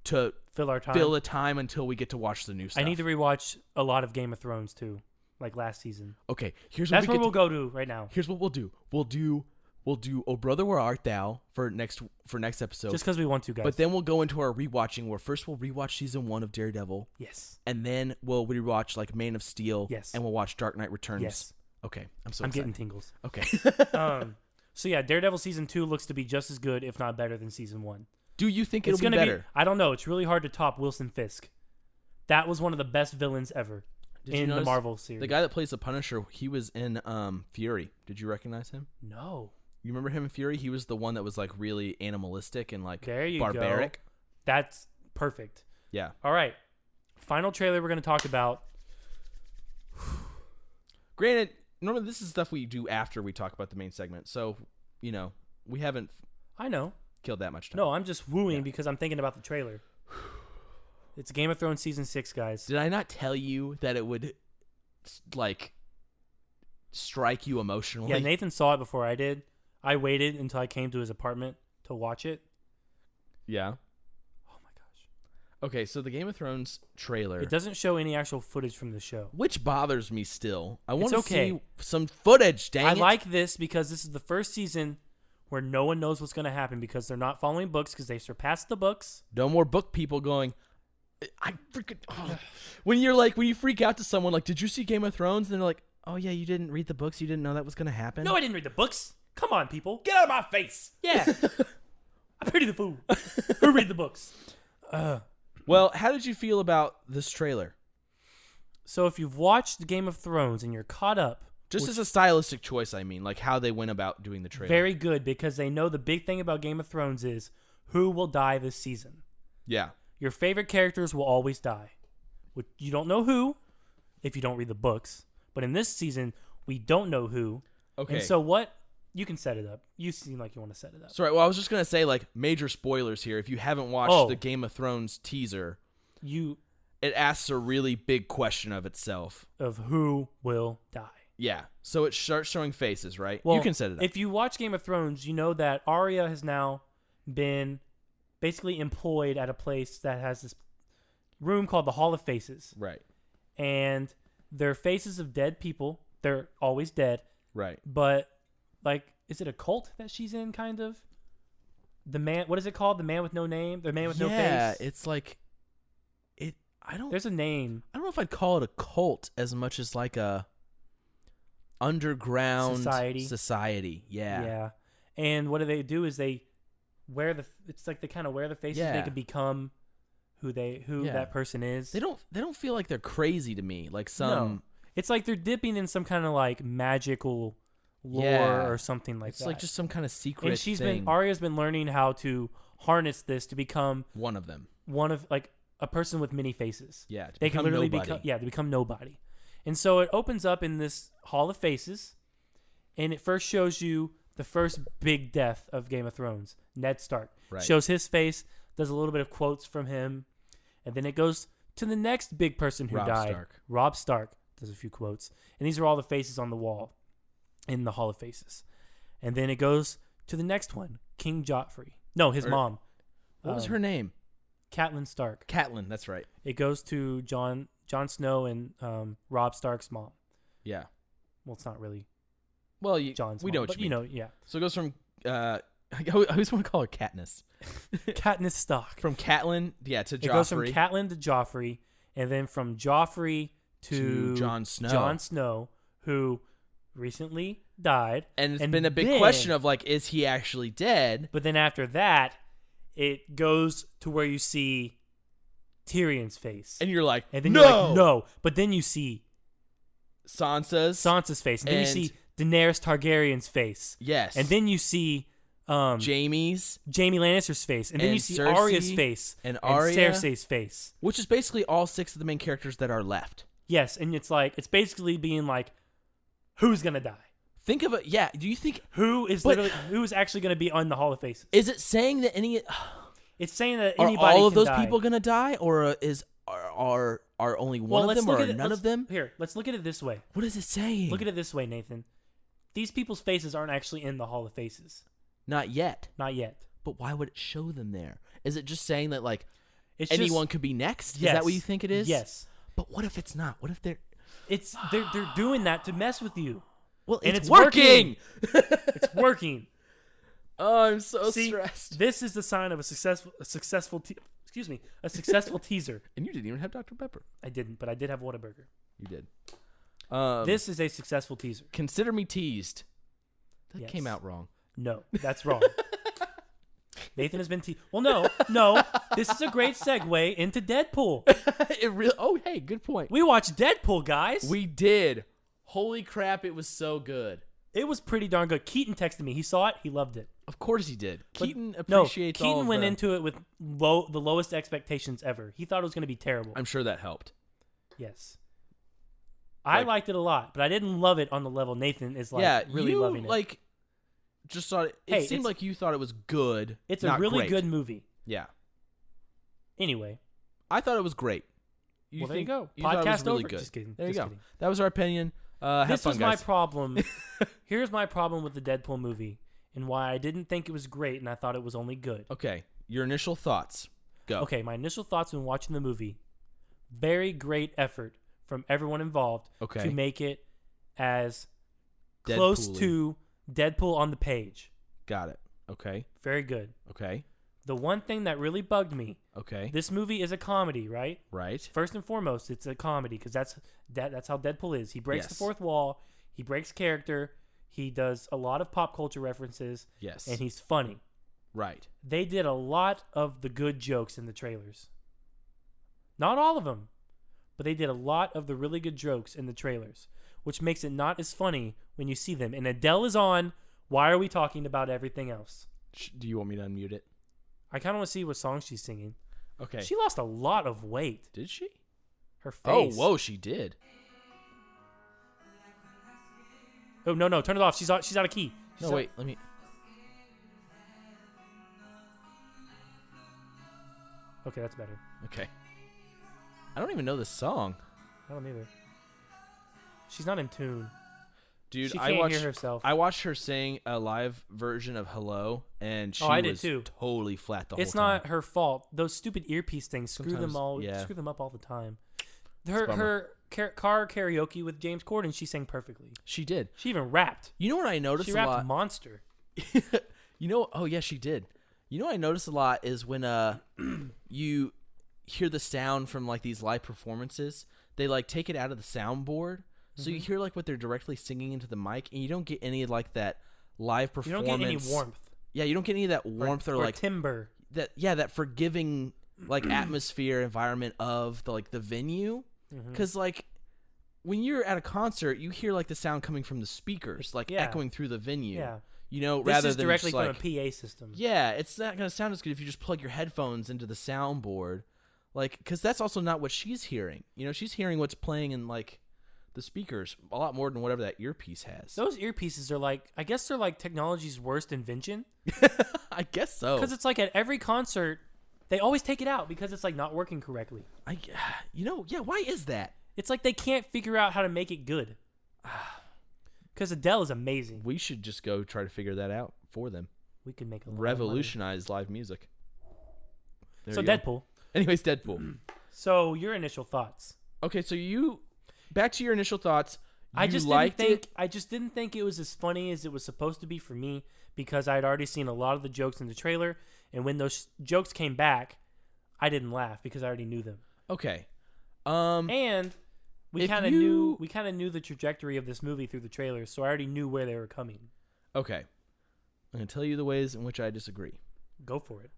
to fill our time. Fill the time until we get to watch the new stuff. I need to rewatch a lot of Game of Thrones too, like last season. Okay, that's where we'll go to right now. Here's what we'll do. We'll do Oh Brother Where Art Thou for next episode. Just because we want to, guys. But then we'll go into our rewatching where first we'll rewatch season 1 of Daredevil. Yes. And then we'll rewatch like Man of Steel. Yes. And we'll watch Dark Knight Returns. Yes. Okay. I'm excited. Getting tingles. Okay. So yeah, Daredevil season 2 looks to be just as good, if not better, than season 1. Do you think it'll be better? I don't know. It's really hard to top Wilson Fisk. That was one of the best villains ever in the Marvel series. The guy that plays the Punisher, he was in Fury. Did you recognize him? No. You remember him in Fury? He was the one that was like really animalistic and like barbaric. Go. That's perfect. Yeah. All right. Final trailer we're going to talk about. Granted, normally this is stuff we do after we talk about the main segment. So, you know, we haven't killed that much time. No, I'm just wooing because I'm thinking about the trailer. It's Game of Thrones season 6, guys. Did I not tell you that it would like strike you emotionally? Yeah, Nathan saw it before I did. I waited until I came to his apartment to watch it. Yeah. Oh my gosh. Okay, so the Game of Thrones trailer. It doesn't show any actual footage from the show. Which bothers me still. I want to see some footage, dang it. I like this because this is the first season where no one knows what's going to happen because they're not following books because they surpassed the books. No more book people going, I freaking... Oh. When you freak out to someone like, did you see Game of Thrones? And they're like, oh yeah, you didn't read the books? You didn't know that was going to happen? No, I didn't read the books. Come on, people. Get out of my face. Yeah. I'm pretty the fool. Who read the books? Well, how did you feel about this trailer? So if you've watched Game of Thrones and you're caught up. Just as a stylistic choice, I mean, like how they went about doing the trailer. Very good, because they know the big thing about Game of Thrones is who will die this season. Yeah. Your favorite characters will always die. You don't know who if you don't read the books. But in this season, we don't know who. Okay. And so what? You can set it up. You seem like you want to set it up. Sorry, well, I was just going to say, like, major spoilers here. If you haven't watched the Game of Thrones teaser, it asks a really big question of itself. Of who will die. Yeah. So it starts showing faces, right? Well, you can set it up. If you watch Game of Thrones, you know that Arya has now been basically employed at a place that has this room called the Hall of Faces. Right. And they're faces of dead people. They're always dead. Right. But, like, is it a cult that she's in, kind of? The man, what is it called? The man with no name? The man with no face? Yeah, it's like... There's a name. I don't know if I'd call it a cult as much as like a underground society. Yeah. Yeah. And what do is they wear it's like they kind of wear the faces. They could become who that person is. They don't feel like they're crazy to me. Like No. It's like they're dipping in some kind of like magical lore or something like that. It's like just some kind of secret and Arya's been learning how to harness this to become one of them. One of like a person with many faces. Yeah, they can literally become nobody. And so it opens up in this Hall of Faces, and it first shows you the first big death of Game of Thrones, Ned Stark. Right. Shows his face, does a little bit of quotes from him, and then it goes to the next big person who died. Robb Stark does a few quotes. And these are all the faces on the wall in the Hall of Faces. And then it goes to the next one, King Joffrey. No, his mom. What was her name? Catelyn Stark. Catelyn, that's right. It goes to Jon Snow and Robb Stark's mom. Yeah. Well, it's not really. Well, Jon's we mom, know what but you mean. Yeah. So it goes from. I always want to call her Katniss. Katniss Stark. From Catelyn, to Joffrey. It goes from Catelyn to Joffrey, and then from Joffrey to Jon Snow. Jon Snow, who recently died. And it's been a big question of like, is he actually dead? But then after that, it goes to where you see Tyrion's face. And you're like, and then you're like, no. But then you see Sansa's face. And then you see Daenerys Targaryen's face. Yes. And then you see Jaime Lannister's face. And then you see Cersei, Arya's face. And Cersei's face. Which is basically all 6 of the main characters that are left. Yes. And it's basically being like, who's going to die? Think of it. Yeah. Do you think who is actually going to be on the Hall of Faces? Is it saying that it's saying that are anybody all of can those die. people going to die, or are only one of them or none of them? Here, let's look at it this way. What is it saying? Look at it this way, Nathan. These people's faces aren't actually in the Hall of Faces. Not yet. Not yet. But why would it show them there? Is it just saying that like anyone could be next? Yes. Is that what you think it is? Yes. But what if it's not? What if they're doing that to mess with you? Well, and it's working. It's working. Oh, I'm so stressed. This is the sign of a successful teaser. And you didn't even have Dr. Pepper. I didn't, but I did have Whataburger. You did. This is a successful teaser. Consider me teased. That came out wrong. No, that's wrong. Nathan has been teased. Well, no. This is a great segue into Deadpool. Oh, hey, good point. We watched Deadpool, guys. We did. Holy crap, it was so good. It was pretty darn good. Keaton texted me. He saw it. He loved it. Of course he did. Keaton appreciates all of Keaton went into it with the lowest expectations ever. He thought it was going to be terrible. I'm sure that helped. Yes. I liked it a lot, but I didn't love it on the level Nathan is really loving it. Just thought it seemed like you thought it was good. It's a really good movie. Yeah. Anyway. I thought it was great. There you go. Podcast really over. Good. Just kidding. There you go. Kidding. That was our opinion. This was guys. my problem. Here's my problem with the Deadpool movie and why I didn't think it was great and I thought it was only good. Okay. Your initial thoughts. Go. Okay. My initial thoughts when watching the movie. Very great effort from everyone involved to make it as close to Deadpool on the page. Got it. Okay. Very good. Okay. The one thing that really bugged me. Okay. This movie is a comedy, right? Right. First and foremost, it's a comedy because that's how Deadpool is. He breaks the fourth wall. He breaks character. He does a lot of pop culture references. Yes. And he's funny. Right. They did a lot of the good jokes in the trailers. Not all of them, but they did a lot of the really good jokes in the trailers, which makes it not as funny when you see them. And Adele is on. Why are we talking about everything else? Do you want me to unmute it? I kind of want to see what song she's singing. Okay. She lost a lot of weight. Did she? Her face. Oh, whoa, she did. Oh, no, turn it off. She's out of key. Wait, let me. Okay, that's better. Okay. I don't even know this song. I don't either. She's not in tune. Dude, she can't hear herself. I watched her sing a live version of Hello, and she I did was too. Totally flat the whole time. It's not her fault. Those stupid earpiece things screw them up all the time. Her car karaoke with James Corden, she sang perfectly. She did. She even rapped. You know what I noticed she a lot? She rapped Monster. Oh yeah, she did. You know what I noticed a lot is when you hear the sound from like these live performances, they like take it out of the soundboard, so you hear like what they're directly singing into the mic, and you don't get any of like that live performance. You don't get any warmth. Yeah, you don't get any of that warmth or like timbre. That forgiving like atmosphere environment of the venue, because like when you're at a concert, you hear like the sound coming from the speakers, like echoing through the venue. Yeah. Rather than directly from a PA system. Yeah, it's not going to sound as good if you just plug your headphones into the soundboard, like, because that's also not what she's hearing. She's hearing what's playing in like the speakers a lot more than whatever that earpiece has. Those earpieces are like, I guess they're like technology's worst invention. I guess so. Because it's like at every concert, they always take it out because it's like not working correctly. Why is that? It's like they can't figure out how to make it good. Because Adele is amazing. We should just go try to figure that out for them. We could make a lot revolutionize of money. live music. So Deadpool. Anyways, Deadpool. So your initial thoughts. Okay, so back to your initial thoughts. I just didn't think it was as funny as it was supposed to be for me because I had already seen a lot of the jokes in the trailer, and when those jokes came back, I didn't laugh because I already knew them. Okay. And we kind of knew the trajectory of this movie through the trailers, so I already knew where they were coming. Okay. I'm going to tell you the ways in which I disagree. Go for it.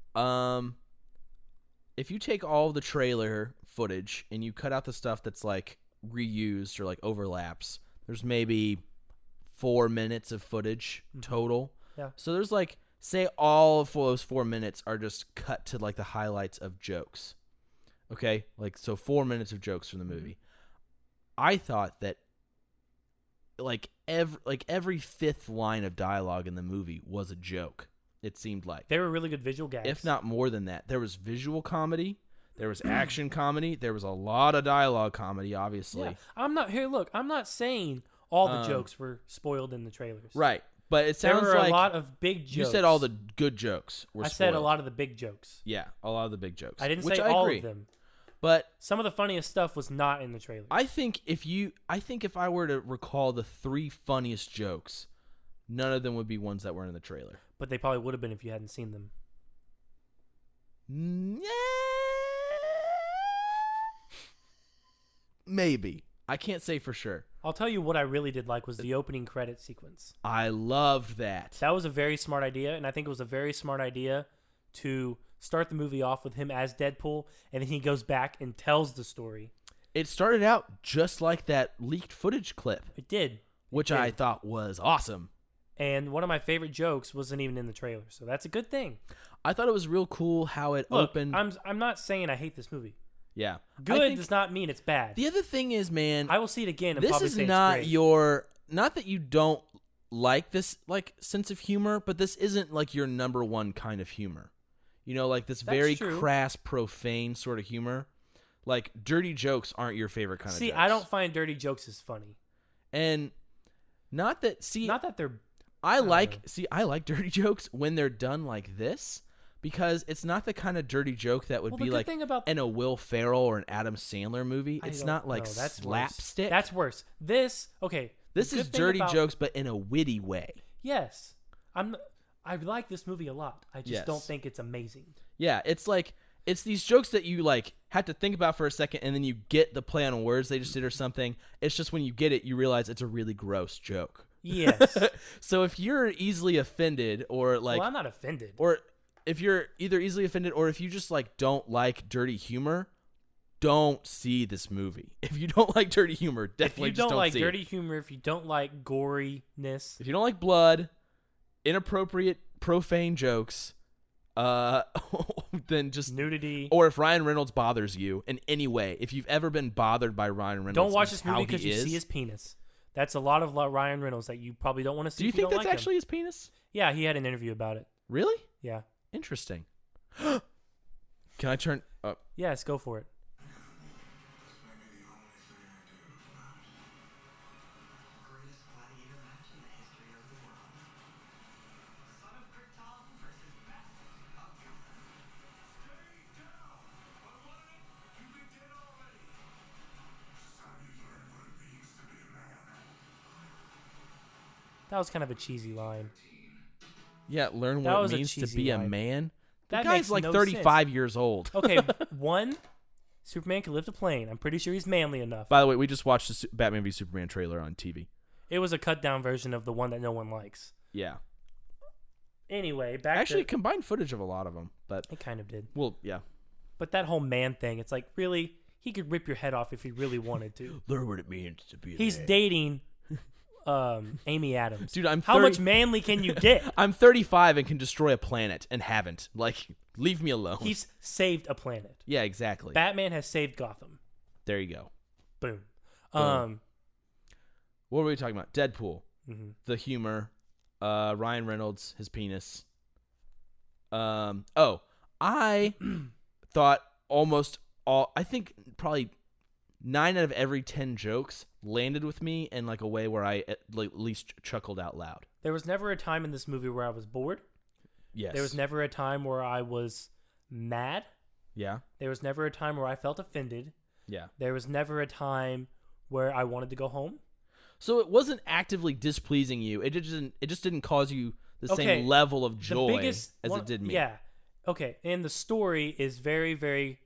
If you take all the trailer footage and you cut out the stuff that's like reused or like overlaps, there's maybe 4 minutes of footage total. Yeah. So there's like, say all of those 4 minutes are just cut to like the highlights of jokes. Okay? Like, so 4 minutes of jokes from the movie. I thought that like every fifth line of dialogue in the movie was a joke. It seemed like they were really good visual gags, if not more than that. There was visual comedy, there was action comedy, there was a lot of dialogue comedy. Obviously, yeah. I'm not saying all the jokes were spoiled in the trailers, right? But it sounds there were like a lot of big jokes. You said all the good jokes were spoiled. I said a lot of the big jokes. Yeah, a lot of the big jokes. I didn't say all of them. But some of the funniest stuff was not in the trailer. I think if I were to recall the 3 funniest jokes, none of them would be ones that were in the trailer. But they probably would have been if you hadn't seen them. Maybe. I can't say for sure. I'll tell you what I really did like was the opening credit sequence. I loved that. That was a very smart idea, and I think it was a very smart idea to start the movie off with him as Deadpool, and then he goes back and tells the story. It started out just like that leaked footage clip. It did. Which I thought was awesome. And one of my favorite jokes wasn't even in the trailer, so that's a good thing. I thought it was real cool how it opened. I'm not saying I hate this movie. Yeah. Good does not mean it's bad. The other thing is, man, I will see it again and this probably is say not it's great. not that you don't like this like sense of humor, but this isn't like your number one kind of humor. Like this very crass, profane sort of humor. Like dirty jokes aren't your favorite kind of jokes. See, I don't find dirty jokes as funny. And not that they're I like dirty jokes when they're done like this, because it's not the kind of dirty joke that would be like in a Will Ferrell or an Adam Sandler movie. It's not like slapstick. That's worse. This is dirty jokes, but in a witty way. Yes. I like this movie a lot. I just don't think it's amazing. Yeah, it's like it's these jokes that you like have to think about for a second, and then you get the play on words they just did or something. It's just when you get it, you realize it's a really gross joke. Yes. So if you're easily offended or like... Well, I'm not offended. Or if you're either easily offended or if you just like don't like dirty humor, don't see this movie. If you don't like dirty humor, definitely just don't see it. If you don't like dirty humor, if you don't like goriness... If you don't like blood, inappropriate, profane jokes... then just nudity, or if Ryan Reynolds bothers you in any way, if you've ever been bothered by Ryan Reynolds, don't watch this movie because you see his penis. That's a lot of Ryan Reynolds that you probably don't want to see. Do you think that's actually his penis? Yeah, he had an interview about it. Really? Yeah. Interesting. Can I turn up? Yes, go for it. That was kind of a cheesy line. Yeah, learn what it means to be a man. That guy's like 35 years old. Okay, one, Superman can lift a plane. I'm pretty sure he's manly enough. By the way, we just watched the Batman v Superman trailer on TV. It was a cut down version of the one that no one likes. Yeah. Anyway, Actually, combined footage of a lot of them, but it kind of did. Well, yeah. But that whole man thing, it's like, really, he could rip your head off if he really wanted to. Learn what it means to be a He's man. dating Amy Adams. Dude, How much manly can you get? I'm 35 and can destroy a planet and haven't. Like, leave me alone. He's saved a planet. Yeah, exactly. Batman has saved Gotham. There you go. Boom. Boom. What were we talking about? Deadpool. Mm-hmm. The humor. Ryan Reynolds, his penis. I thought I think probably 9 out of every 10 jokes landed with me in like a way where I at least chuckled out loud. There was never a time in this movie where I was bored. Yes. There was never a time where I was mad. Yeah. There was never a time where I felt offended. Yeah. There was never a time where I wanted to go home. So it wasn't actively displeasing you. It just didn't cause you the same level of joy as it did me. Yeah. Okay. And the story is very, very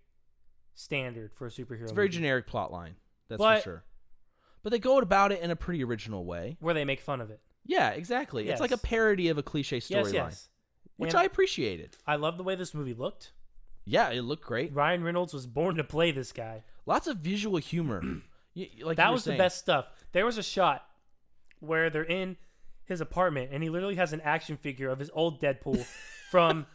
standard for a superhero It's a very movie, generic plot line. That's for sure. But they go about it in a pretty original way. where they make fun of it. Yeah, exactly. Yes. It's like a parody of a cliche storyline, Yes. which And I appreciated. I love the way this movie looked. Yeah, it looked great. Ryan Reynolds was born to play this guy. Lots of visual humor. Like That you were was the saying. best stuff. There was a shot where they're in his apartment, and he literally has an action figure of his old Deadpool from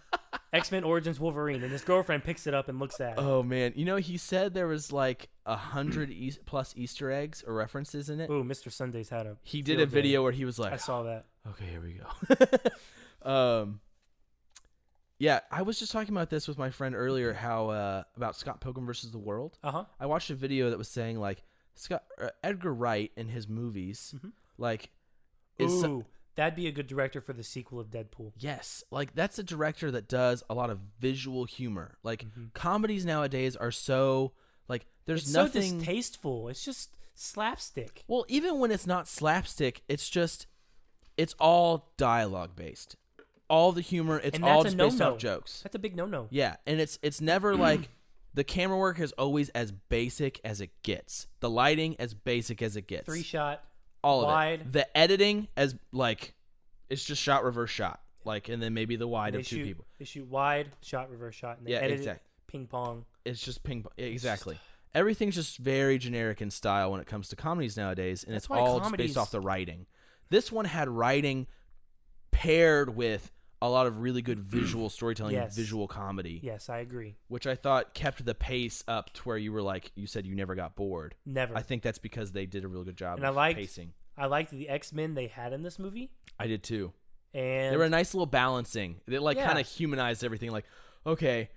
X-Men Origins Wolverine, and his girlfriend picks it up and looks at it. Oh man, he said there was like 100 plus Easter eggs or references in it. Ooh, Mr. Sundays had a He did a field day. video where he was like, I saw that. okay, here we go. Yeah, I was just talking about this with my friend earlier. How about Scott Pilgrim versus the World? I watched a video that was saying like Edgar Wright in his movies, like, that'd be a good director for the sequel of Deadpool. Yes, like that's a director that does a lot of visual humor. Like comedies nowadays are so like It's nothing so distasteful. It's just slapstick. Well, even when it's not slapstick, it's all dialogue based. All the humor, it's all just based off jokes. That's a big no-no. Yeah, and it's never like the camera work is always as basic as it gets. The lighting as basic as it gets. 3-shot, all wide. of it. The editing as like it's just shot, reverse shot, like, and then maybe the wide of two people. They shoot wide, shot, reverse shot, and they edit it, ping pong. It's just ping pong. Exactly. Everything's just very generic in style when it comes to comedies nowadays, and it's all just based off the writing. This one had writing paired with a lot of really good visual storytelling, visual comedy. Yes, I agree. Which I thought kept the pace up to where you were like, you said you never got bored. Never. I think that's because they did a really good job of pacing. I liked the X-Men they had in this movie. I did too. And they were a nice little balancing. They kind of humanized everything. Like, okay,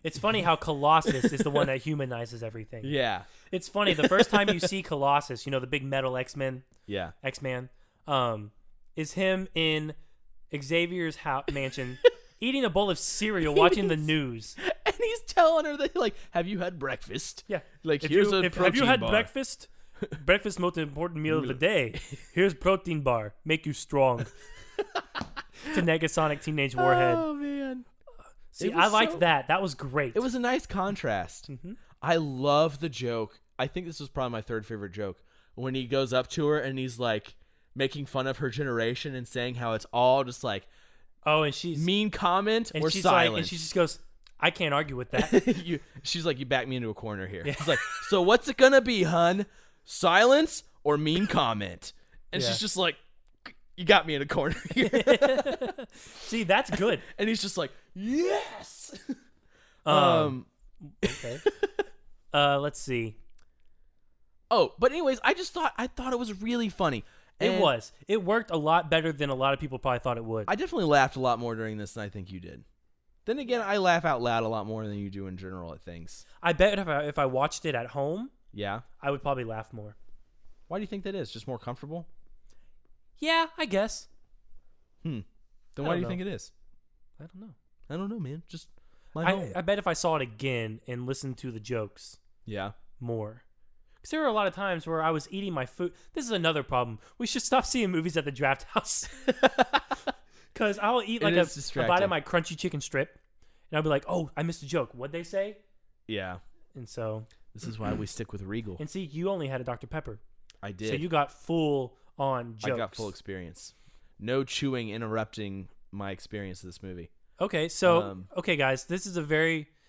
It's funny how Colossus is the one that humanizes everything. Yeah. It's funny. The first time you see Colossus, the big metal X-Men. Yeah. X-Man, is him in Xavier's mansion eating a bowl of cereal, watching the news. And he's telling her that, like, have you had breakfast? Yeah. Like, have you had breakfast? Breakfast, most important meal of the day. Here's protein bar. Make you strong. To Negasonic Teenage Warhead. Oh, man. See, I liked that. That was great. It was a nice contrast. I love the joke. I think this was probably my third favorite joke. When he goes up to her and he's, like, making fun of her generation and saying how it's all just, like, and she's mean comment or silence. Like, and she just goes, I can't argue with that. She's like, you backed me into a corner here. It's like, so what's it gonna be, hun? Silence or mean comment? And she's just like, you got me in a corner here. See, that's good. And he's just like, yes. Okay. Let's see. Oh, but anyways, I thought it was really funny. It was. It worked a lot better than a lot of people probably thought it would. I definitely laughed a lot more during this than I think you did. Then again, I laugh out loud a lot more than you do in general at things. I bet if I watched it at home, yeah, I would probably laugh more. Why do you think that is? Just more comfortable? Yeah, I guess. Then why do you think it is? I don't know. I don't know, man. Just my home. I bet if I saw it again and listened to the jokes, more. Because there were a lot of times where I was eating my food. This is another problem. We should stop seeing movies at the Draft House. Because I'll eat like a bite of my crunchy chicken strip, and I'll be like, oh, I missed a joke. What'd they say? Yeah. And so This is why we stick with Regal. and see, you only had a Dr. Pepper, I did. so you got full on jokes. I got full experience. No chewing interrupting my experience of this movie. Okay, so okay, guys, this is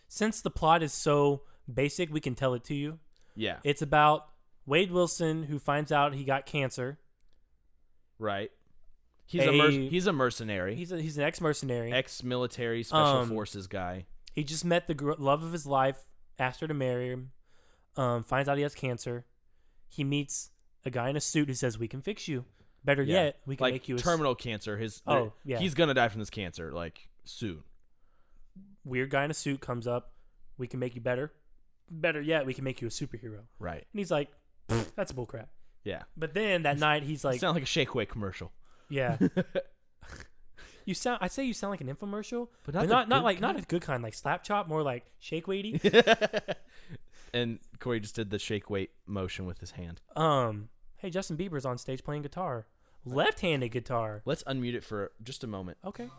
since the plot is so basic, we can tell it to you. Yeah. It's about Wade Wilson who finds out he got cancer. Right. He's a mercenary. He's an ex-mercenary. Ex-military special forces guy. He just met the love of his life, asked her to marry him, finds out he has cancer. He meets a guy in a suit who says, "We can fix you. Better yet, we can make you terminal cancer. He's going to die from this cancer soon." Weird guy in a suit comes up. "We can make you better. Better yet, we can make you a superhero." Right. And he's like, "That's bullcrap." Yeah. But then that night he's like, sound like a Shake Weight commercial. Yeah. I say you sound like an infomercial, but not a good kind, like Slap Chop, more like Shake Weighty. And Kory just did the shake weight motion with his hand. Hey, Justin Bieber's on stage playing guitar. Left-handed guitar. Let's unmute it for just a moment. Okay.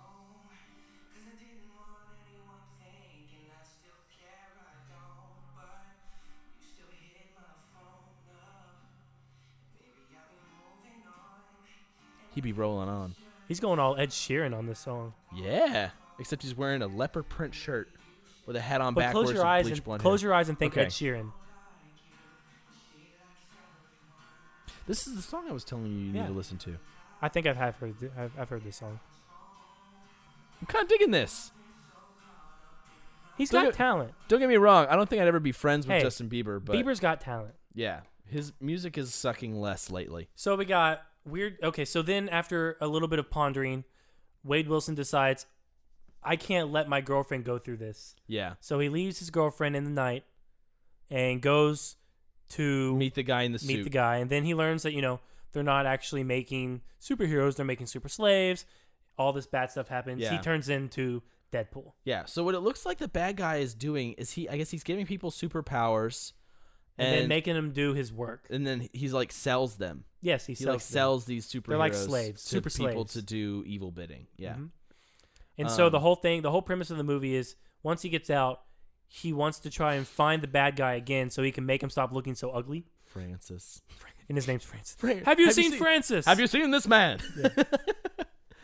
He be rolling on. He's going all Ed Sheeran on this song. Yeah, except he's wearing a leopard print shirt with a hat on but backwards. Close your eyes and think Ed Sheeran. This is the song I was telling you need to listen to. I think I've heard this song. I'm kind of digging this. He's got talent. Don't get me wrong. I don't think I'd ever be friends with Justin Bieber, but Bieber's got talent. Yeah, his music is sucking less lately. So we got weird. Okay, so then after a little bit of pondering, Wade Wilson decides, I can't let my girlfriend go through this. Yeah. So he leaves his girlfriend in the night and goes to meet the guy in the suit. And then he learns that, they're not actually making superheroes. They're making super slaves. All this bad stuff happens. Yeah. He turns into Deadpool. Yeah. So what it looks like the bad guy is doing is I guess he's giving people superpowers. And then making them do his work. And then he's sells them. Yes, he sells these superheroes. They're like slaves, super people slaves. to do evil bidding. Yeah. Mm-hmm. And so the whole premise of the movie is once he gets out, he wants to try and find the bad guy again so he can make him stop looking so ugly. Francis. And his name's Francis. Have you seen Francis? Have you seen this man? Yeah.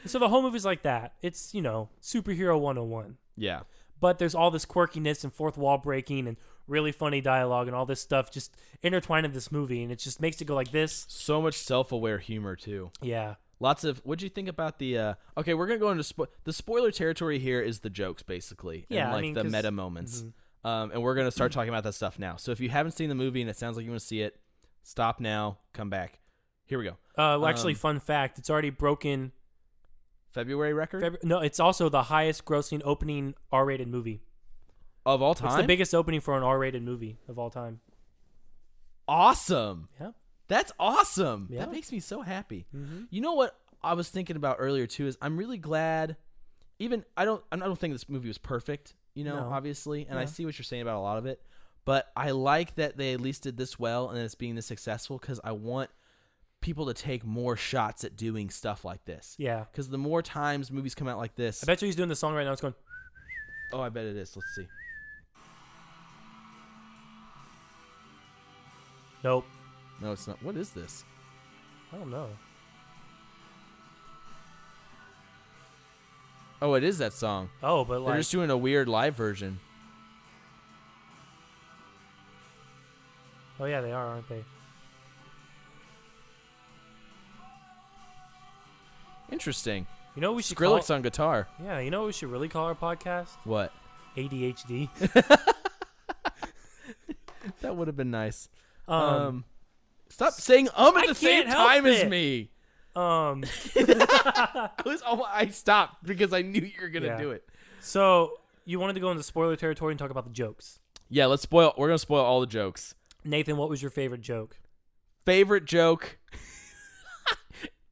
So the whole movie's like that. It's, superhero 101. Yeah. But there's all this quirkiness and fourth wall breaking and really funny dialogue and all this stuff just intertwined in this movie, and it just makes it go like this. So much self-aware humor too. Yeah. Lots of. What'd you think about the? Okay, we're gonna go into the spoiler territory here. Is the jokes basically? Yeah, and the meta moments. Mm-hmm. And we're gonna start talking about that stuff now. So if you haven't seen the movie and it sounds like you want to see it, stop now. Come back. Here we go. Actually, fun fact: it's already broken. February record? No, it's also the highest grossing opening R-rated movie of all time. It's the biggest opening for an R-rated movie of all time. Awesome. Yeah. That's awesome. Yeah. That makes me so happy. Mm-hmm. You know what I was thinking about earlier too is I'm really glad. Even I don't think this movie was perfect, obviously, and I see what you're saying about a lot of it, but I like that they at least did this well and that it's being this successful because I want people to take more shots at doing stuff like this. Yeah. Because the more times movies come out like this, I bet you he's doing the song right now. It's going. Oh, I bet it is. Let's see. Nope. No, it's not. What is this? I don't know. Oh, it is that song. Oh, but they're just doing a weird live version. Oh yeah, they are, aren't they? Interesting. You know what we should Skrillex on guitar. Yeah, you know what we should really call our podcast? What? ADHD. That would have been nice. Stop saying at the same time as me. I stopped because I knew you were gonna do it. So you wanted to go into spoiler territory and talk about the jokes. Yeah, we're gonna spoil all the jokes. Nathan, what was your favorite joke? Favorite joke?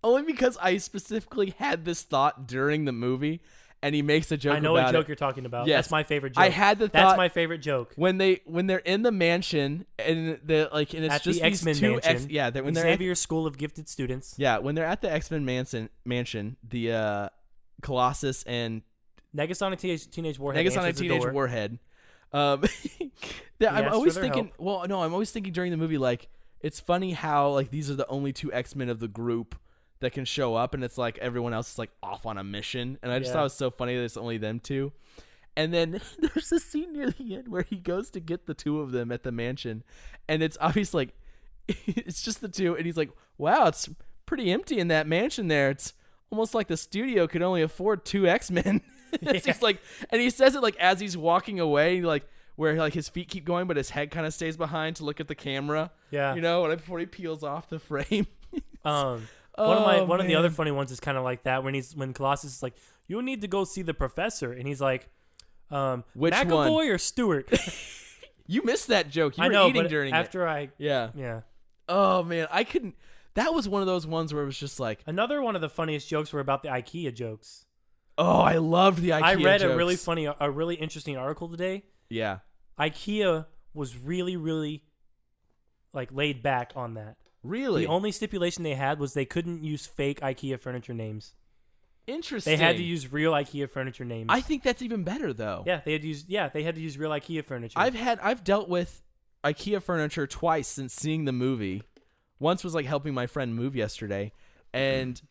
Only because I specifically had this thought during the movie, and he makes a joke about it. I know what joke you're talking about. Yes. That's my favorite joke. I had the thought. That's my favorite joke. When they're in the mansion and and it's at just the X-Men these two mansion. When they're Xavier School of Gifted Students. Yeah, when they're at the X-Men mansion, the Colossus and Negasonic Teenage Warhead. I'm always for their thinking. help. Well, no, I'm always thinking during the movie like it's funny how like these are the only two X-Men of the group that can show up, and it's like everyone else is like off on a mission, and I just thought it was so funny that it's only them two. And then there's a scene near the end where he goes to get the two of them at the mansion, and it's obvious like it's just the two, and he's like, "Wow, it's pretty empty in that mansion there. It's almost like the studio could only afford two X-Men." He's like, and he says it like as he's walking away, like where like his feet keep going, but his head kind of stays behind to look at the camera. Yeah, you know, before he peels off the frame. One of the other funny ones is kind of like that when Colossus is like, "You need to go see the professor," and he's like, "Which McAvoy one? or Stewart?" You missed that joke. You were eating during after it. Yeah. Oh man, I couldn't. That was one of those ones where it was just like another one of the funniest jokes were about the IKEA jokes. Oh, I loved the IKEA I read jokes. a really interesting article today. Yeah. IKEA was really, really like laid back on that. Really? The only stipulation they had was they couldn't use fake IKEA furniture names. Interesting. They had to use real IKEA furniture names. I think that's even better though. Yeah, they had to use real IKEA furniture. I've dealt with IKEA furniture twice since seeing the movie. Once was like helping my friend move yesterday, and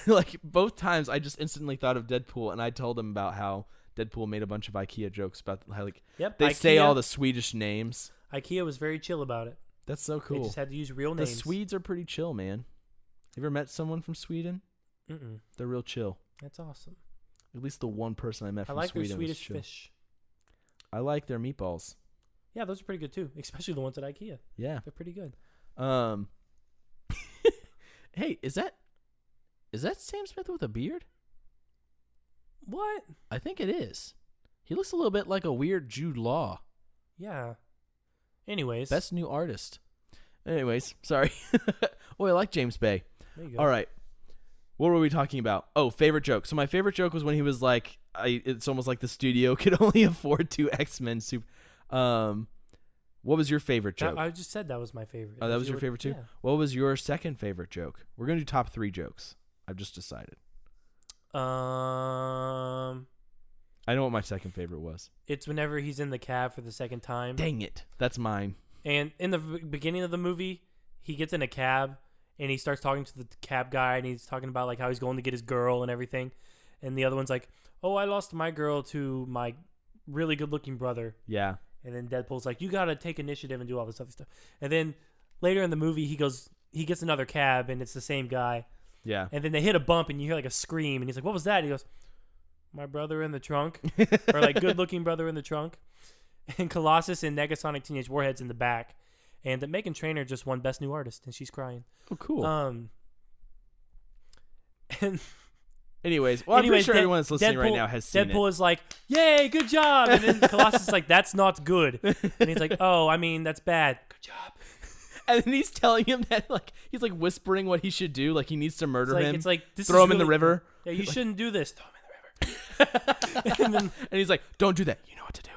like both times I just instantly thought of Deadpool, and I told him about how Deadpool made a bunch of IKEA jokes about how like they say all the Swedish names. IKEA was very chill about it. That's so cool. They just had to use real names. The Swedes are pretty chill, man. Have you ever met someone from Sweden? Mm-mm. They're real chill. That's awesome. At least the one person I met from Sweden their was Swedish chill. fish. I like their meatballs. Yeah, those are pretty good too, especially the ones at IKEA. Yeah, they're pretty good. Hey, is that Sam Smith with a beard? What? I think it is. He looks a little bit like a weird Jude Law. Yeah. Anyways. Best new artist. Anyways, sorry. Oh, I like James Bay. There you go. All right. What were we talking about? Oh, favorite joke. So my favorite joke was when he was like, it's almost like the studio could only afford two X-Men. What was your favorite joke? I just said that was my favorite. Oh, that was your favorite too? Yeah. What was your second favorite joke? We're going to do top 3 jokes. I've just decided. I know what my second favorite was. It's whenever he's in the cab for the second time. Dang it. That's mine. And in the beginning of the movie, he gets in a cab and he starts talking to the cab guy and he's talking about like how he's going to get his girl and everything. And the other one's like, "Oh, I lost my girl to my really good-looking brother." Yeah. And then Deadpool's like, "You got to take initiative and do all this other stuff." And then later in the movie, he gets another cab and it's the same guy. Yeah. And then they hit a bump and you hear like a scream and he's like, "What was that?" And he goes, "My brother in the trunk." Or like good-looking brother in the trunk. And Colossus and Negasonic Teenage Warhead's in the back. And Meghan Trainor just won Best New Artist and she's crying. Oh, cool. And Anyways, I'm pretty sure everyone that's listening right now has seen Deadpool it. is like, "Yay, good job." And then Colossus is like, "That's not good." And he's like, "Oh, I mean, that's bad. Good job." And then he's telling him that like he's like whispering what he should do, like he needs to murder him. It's like throw him in the river. Yeah, you shouldn't do this. Throw him in the river. and he's like, "Don't do that. You know what to do."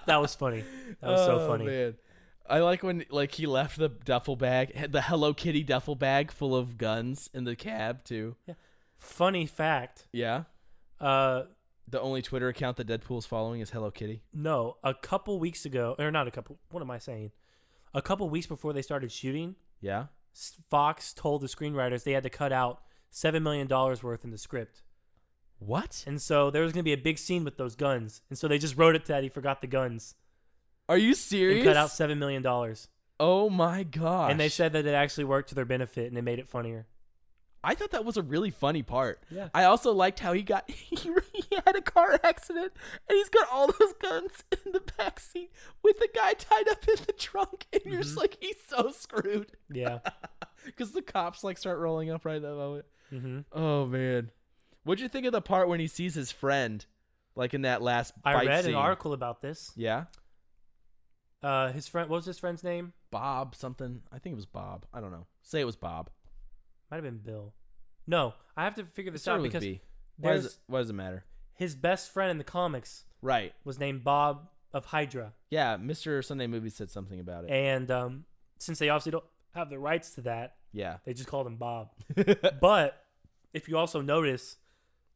That was funny. That was so funny. Man. I like when like he left the duffel bag, the Hello Kitty duffel bag full of guns in the cab too. Yeah. Funny fact. Yeah. The only Twitter account that Deadpool's following is Hello Kitty. No, a couple weeks ago, or not a couple. What am I saying? A couple weeks before they started shooting. Yeah. Fox told the screenwriters they had to cut out $7 million worth in the script. What? And so there was going to be a big scene with those guns. And so they just wrote it that he forgot the guns. Are you serious? And cut out $7 million. Oh my gosh. And they said that it actually worked to their benefit and it made it funnier. I thought that was a really funny part. Yeah. I also liked how he had a car accident and he's got all those guns in the backseat with the guy tied up in the trunk. And you're just like, he's so screwed. Yeah. Because the cops like start rolling up right at that moment. Mm-hmm. Oh, man. What'd you think of the part when he sees his friend, like in that last I fight read scene? an article about this. Yeah? His friend, what was his friend's name? Bob something. I think it was Bob. I don't know. Say it was Bob. Might have been Bill. No, I have to figure this out because why does it matter? His best friend in the comics Right. was named Bob of Hydra. Yeah, Mr. Sunday Movies said something about it. And since they obviously don't have the rights to that, yeah, they just called him Bob. But if you also notice,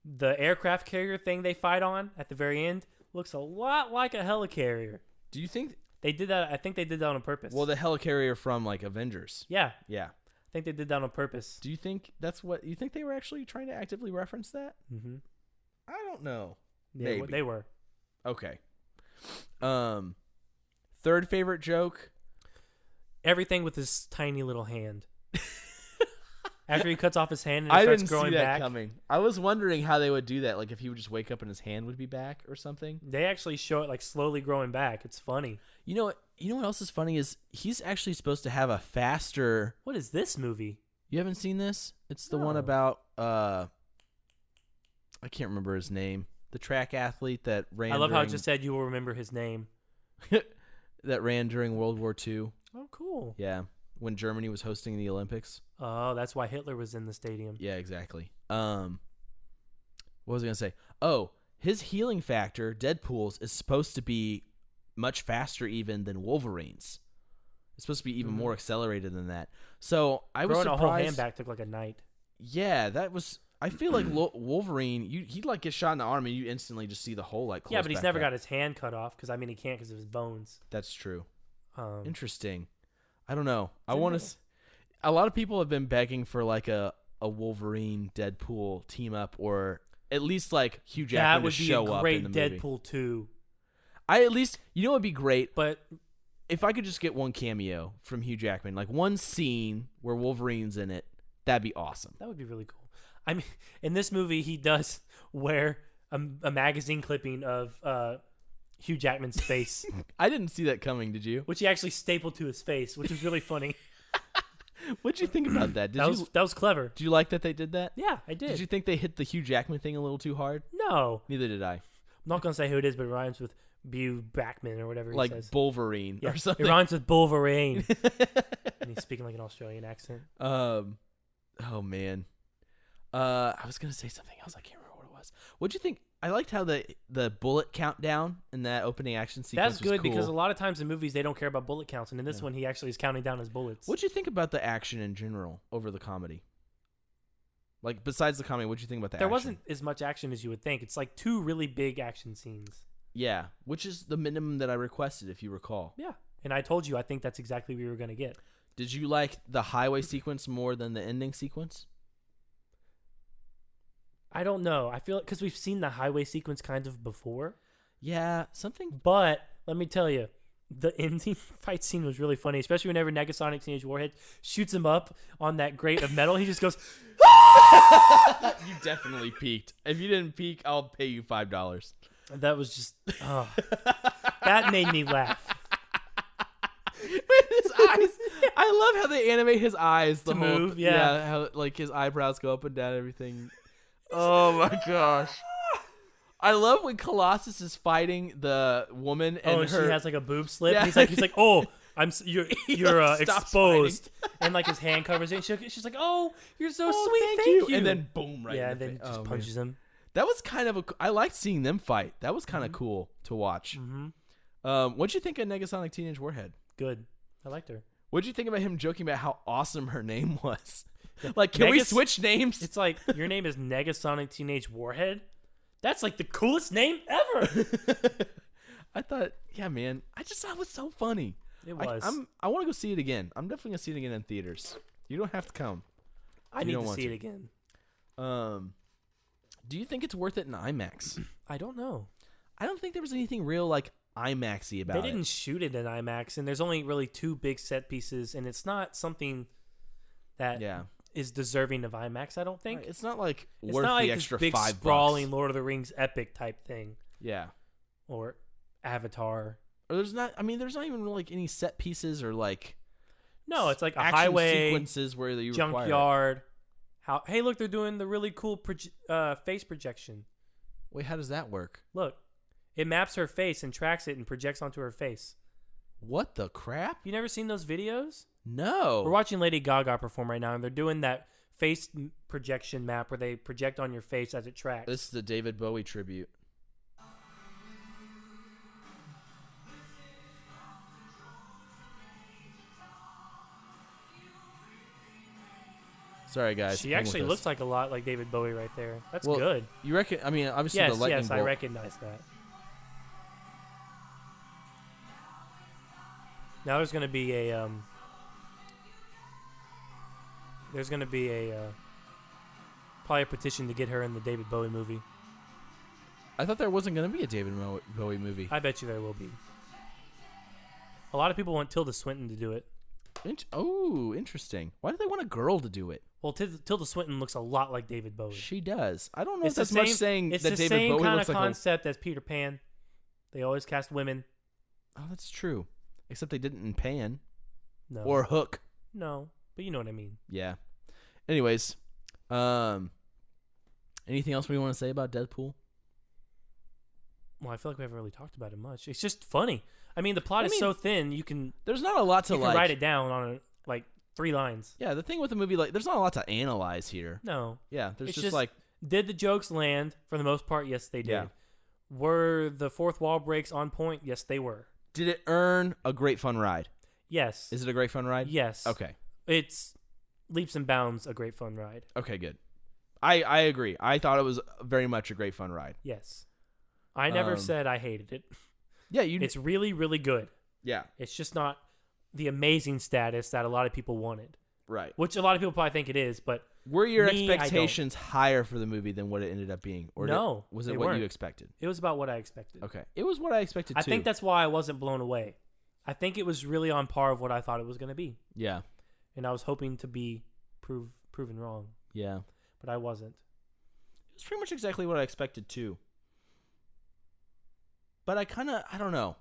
the aircraft carrier thing they fight on at the very end looks a lot like a helicarrier. Do you think they did that? I think they did that on purpose. Well, the helicarrier from like Avengers. Yeah. Yeah. I think they did that on purpose. Do you think that's what you think they were actually trying to actively reference that? Mm-hmm. I don't know. Yeah, Maybe. they were. Okay. Third favorite joke. Everything with his tiny little hand. After he cuts off his hand and it starts growing back. I didn't see that coming. I was wondering how they would do that. Like if he would just wake up and his hand would be back or something. They actually show it like slowly growing back. It's funny. You know what else is funny is he's actually supposed to have a faster. What is this movie? You haven't seen this? It's the one about I can't remember his name. The track athlete that ran. I love how it just said you will remember his name. That ran during World War II. Oh, cool. Yeah. When Germany was hosting the Olympics. Oh, that's why Hitler was in the stadium. Yeah, exactly. What was I going to say? Oh, his healing factor, Deadpool's, is supposed to be much faster even than Wolverine's. It's supposed to be even more accelerated than that. So I was surprised. Growing a whole hand back took like a night. Yeah, that was... I feel like Wolverine, he'd like get shot in the arm and you instantly just see the hole like close. Yeah, but he's never got his hand cut off because, I mean, he can't because of his bones. That's true. Interesting. I don't know. I want to... A lot of people have been begging for like a Wolverine Deadpool team up, or at least like Hugh Jackman to show up in the movie. That would be a great Deadpool 2. It would be great, but if I could just get one cameo from Hugh Jackman, like one scene where Wolverine's in it, that'd be awesome. That would be really cool. I mean, in this movie, he does wear a magazine clipping of Hugh Jackman's face. I didn't see that coming, did you? Which he actually stapled to his face, which was really funny. What'd you think about that? That was clever. Do you like that they did that? Yeah, I did. Did you think they hit the Hugh Jackman thing a little too hard? No. Neither did I. I'm not going to say who it is, but it rhymes with Bew Backman or whatever he says. Like Bulverine or something. It rhymes with Bulverine. And he's speaking like an Australian accent. Oh, man. I was going to say something else. I can't remember what it was. What'd you think? I liked how the bullet countdown in that opening action sequence That's good was cool. because a lot of times in movies they don't care about bullet counts, and in this one he actually is counting down his bullets. What'd you think about the action in general over the comedy? Like besides the comedy, what'd you think about the action? There wasn't as much action as you would think. It's like 2 really big action scenes. Yeah, which is the minimum that I requested, if you recall. Yeah, and I told you I think that's exactly what we were going to get. Did you like the highway sequence more than the ending sequence? I don't know. I feel because we've seen the highway sequence kind of before. Yeah, something. But let me tell you, the ending fight scene was really funny, especially whenever Negasonic Teenage Warhead shoots him up on that grate of metal. He just goes, You definitely peaked. If you didn't peak, I'll pay you $5. That was just, that made me laugh. With his eyes. I love how they animate his eyes to move. Yeah, how like his eyebrows go up and down, everything. Oh my gosh. I love when Colossus is fighting the woman and she has like a boob slip. Yeah. And he's like, oh, you're exposed, and like his hand covers it. She's like, oh, you're so sweet, thank you. And then boom, right. Yeah, and then just punches him. That was kind of I liked seeing them fight. That was kind of cool to watch. Mm-hmm. What'd you think of Negasonic Teenage Warhead? Good, I liked her. What'd you think about him joking about how awesome her name was? Like, can we switch names? It's like, your name is Negasonic Teenage Warhead? That's like the coolest name ever. I thought, yeah, man. I just thought it was so funny. It was. I want to go see it again. I'm definitely going to see it again in theaters. You don't have to come. I need to see it again. Do you think it's worth it in IMAX? I don't know. I don't think there was anything real, like, IMAX-y about it. They didn't shoot it in IMAX, and there's only really 2 big set pieces, and it's not something that is deserving of IMAX, I don't think. Right. It's not like it's worth not like the extra big $5. sprawling Lord of the Rings epic type thing. Yeah. Or Avatar. Or there's not even really like any set pieces or like no, it's like a action highway sequences where you junkyard. Hey, look, they're doing the really cool face projection. Wait, how does that work? Look, it maps her face and tracks it and projects onto her face. What the crap? You never seen those videos? No. We're watching Lady Gaga perform right now, and they're doing that face projection map where they project on your face as it tracks. This is the David Bowie tribute. Sorry, guys. She actually looks like a lot like David Bowie right there. That's good. You reckon? I mean, obviously the lightning bolt. I recognize that. Now there's gonna be a probably a petition to get her in the David Bowie movie. I thought there wasn't going to be a David Bowie movie. I bet you there will be. A lot of people want Tilda Swinton to do it. Interesting. Why do they want a girl to do it? Well, Tilda Swinton looks a lot like David Bowie. She does. I don't know It's if that's the same, much saying it's that the David same Bowie kind looks of like concept as Peter Pan. They always cast women. Oh, that's true. Except they didn't in Pan. No. Or Hook. No, but you know what I mean. Yeah. Anyways, anything else we want to say about Deadpool? Well, I feel like we haven't really talked about it much. It's just funny. I mean, the plot is so thin. There's not a lot to you can write it down on 3 lines. Yeah, the thing with the movie, there's not a lot to analyze here. No. Yeah, there's It's just like, did the jokes land? For the most part, yes, they did. Yeah. Were the fourth wall breaks on point? Yes, they were. did it earn a great fun ride? Yes. Is it a great fun ride? Yes. Okay. It's leaps and bounds a great fun ride. Okay, good. I agree. I thought it was very much a great fun ride. Yes. I never said I hated it. Yeah, It's really, really good. Yeah. It's just not the amazing status that a lot of people wanted. Right. Which a lot of people probably think it is, but were your me, expectations higher for the movie than what it ended up being? Or no. was it they what weren't. you expected? It was about what I expected. Okay. It was what I expected too. I think that's why I wasn't blown away. I think it was really on par of what I thought it was going to be. Yeah. And I was hoping to be proven wrong. Yeah. But I wasn't. It's pretty much exactly what I expected too. But I don't know.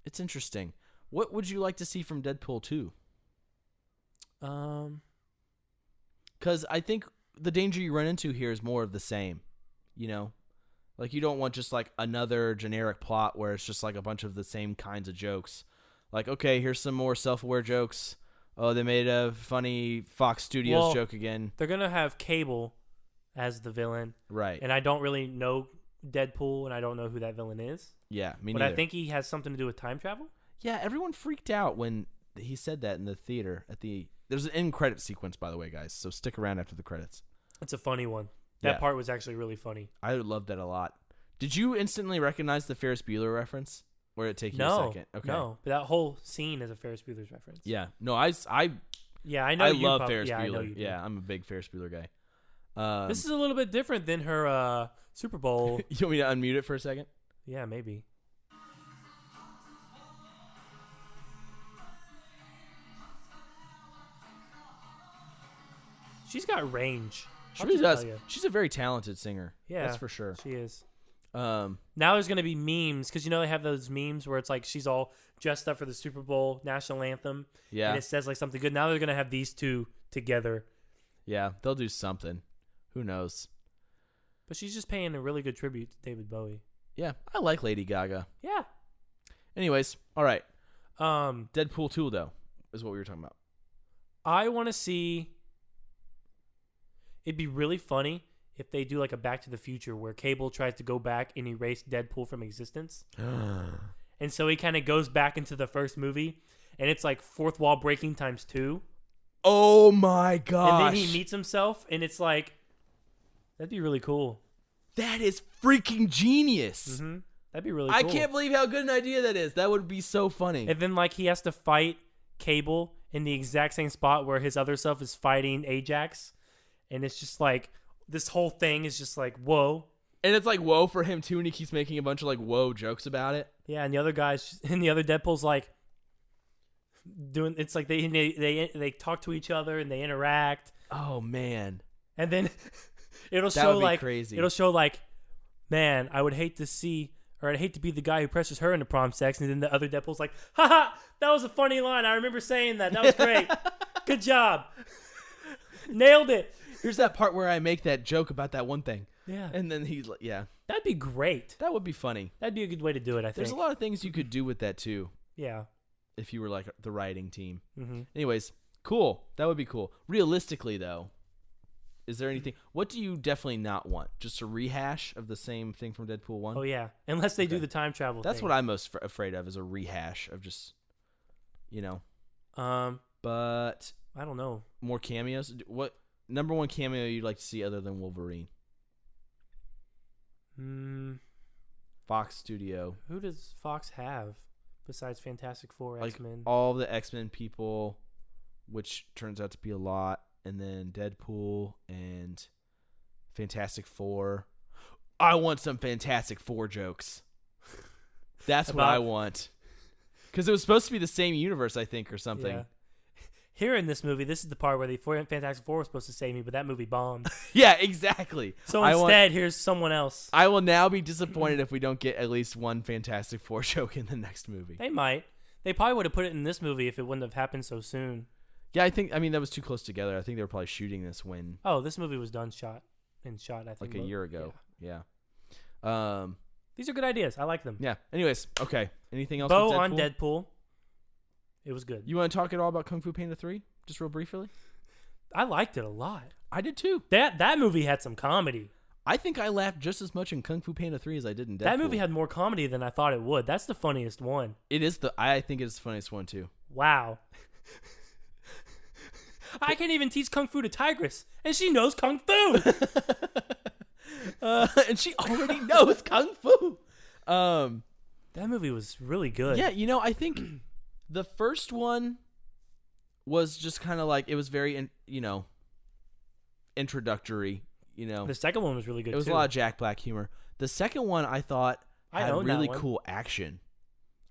It's interesting. What would you like to see from Deadpool 2? Because I think the danger you run into here is more of the same. You know? Like, you don't want just, like, another generic plot where it's just, like, a bunch of the same kinds of jokes. Like, okay, here's some more self-aware jokes. Oh, they made a funny Fox Studios joke again. They're going to have Cable as the villain. Right. And I don't really know Deadpool, and I don't know who that villain is. Yeah, me but neither. I think he has something to do with time travel. Yeah, everyone freaked out when he said that in the theater. There's an end credit sequence, by the way, guys. So stick around after the credits. It's a funny one. That part was actually really funny. I loved that a lot. Did you instantly recognize the Ferris Bueller reference? Or did it take you a second? Okay. No, but that whole scene is a Ferris Bueller's reference. Yeah. No, yeah, I know. I love Ferris Bueller. I know you do. Yeah, I'm a big Ferris Bueller guy. This is a little bit different than her Super Bowl. You want me to unmute it for a second? Yeah, maybe. She's got range. She really does. She's a very talented singer. Yeah, that's for sure. She is. Now there's gonna be memes because they have those memes where it's like she's all dressed up for the Super Bowl national anthem. Yeah, and it says like something good. Now they're gonna have these two together. Yeah, they'll do something. Who knows? But she's just paying a really good tribute to David Bowie. Yeah, I like Lady Gaga. Yeah. Anyways, all right. Deadpool 2 though is what we were talking about. I want to see. It'd be really funny if they do like a Back to the Future where Cable tries to go back and erase Deadpool from existence. And so he kind of goes back into the first movie, and it's like fourth wall breaking times 2. Oh my gosh. And then he meets himself, and it's like, that'd be really cool. That is freaking genius. Mm-hmm. That'd be really cool. I can't believe how good an idea that is. That would be so funny. And then like he has to fight Cable in the exact same spot where his other self is fighting Ajax. And it's just like, this whole thing is just like, whoa. And it's like, whoa for him too, and he keeps making a bunch of like, whoa jokes about it. Yeah, and the other guys, and the other Deadpool's like, it's like they talk to each other and they interact. Oh, man. And then it'll that show would be like, crazy. It'll show like, man, I'd hate to be the guy who pressures her into prom sex. And then the other Deadpool's like, haha, that was a funny line. I remember saying that. That was great. Good job. Nailed it. Here's that part where I make that joke about that one thing. Yeah. And then he's like, yeah. That'd be great. That would be funny. That'd be a good way to do it, I think. There's a lot of things you could do with that, too. Yeah. If you were, like, the writing team. Mm-hmm. Anyways, cool. That would be cool. Realistically, though, is there anything... What do you definitely not want? Just a rehash of the same thing from Deadpool 1? Oh, yeah. Unless they do the time travel That's thing. what I'm most afraid of, is a rehash of just, But... I don't know. More cameos? What... Number one cameo you'd like to see other than Wolverine? Fox Studio. Who does Fox have besides Fantastic Four, like X-Men. all the X-Men people, which turns out to be a lot, and then Deadpool and Fantastic Four. I want some Fantastic Four jokes. That's what I want. Because it was supposed to be the same universe, I think, or something. Yeah. Here in this movie, this is the part where the Fantastic Four was supposed to save me, but that movie bombed. Yeah, exactly. So instead, here's someone else. I will now be disappointed if we don't get at least one Fantastic Four joke in the next movie. They might. They probably would have put it in this movie if it wouldn't have happened so soon. Yeah, I mean, that was too close together. I think they were probably shooting this when... Oh, this movie was shot, I think. Like a year ago. Yeah. These are good ideas. I like them. Yeah. Anyways, okay. Anything else Bo with Deadpool? on Deadpool. It was good. You want to talk at all about Kung Fu Panda 3? Just real briefly? I liked it a lot. I did too. That movie had some comedy. I think I laughed just as much in Kung Fu Panda 3 as I did in Deadpool. That movie had more comedy than I thought it would. That's the funniest one. I think it's the funniest one too. Wow. I can't even teach Kung Fu to Tigress, and she knows Kung Fu. And she already knows Kung Fu. That movie was really good. Yeah, I think the first one was just kind of like, it was very, introductory, The second one was really good, It was too. a lot of Jack Black humor. The second one, I thought, had really that one. cool action.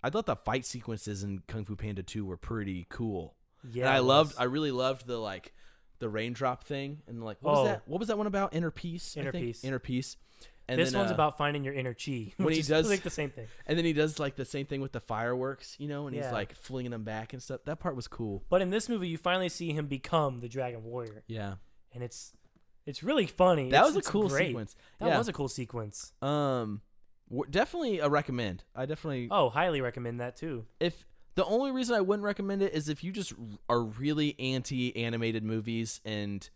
I thought the fight sequences in Kung Fu Panda 2 were pretty cool. Yeah, and I really loved the raindrop thing, and what was that one about? Inner Peace. Inner I think? Peace. Inner Peace. And this then, one's about finding your inner chi. When he is does like the same thing. And then he does the same thing with the fireworks, and he's Yeah. flinging them back and stuff. That part was cool. But in this movie, you finally see him become the Dragon Warrior, Yeah, and it's really funny. that was a it's cool great. sequence. That was a cool sequence. Definitely a recommend. I definitely highly recommend that too. If the only reason I wouldn't recommend it is if you just are really anti-animated movies and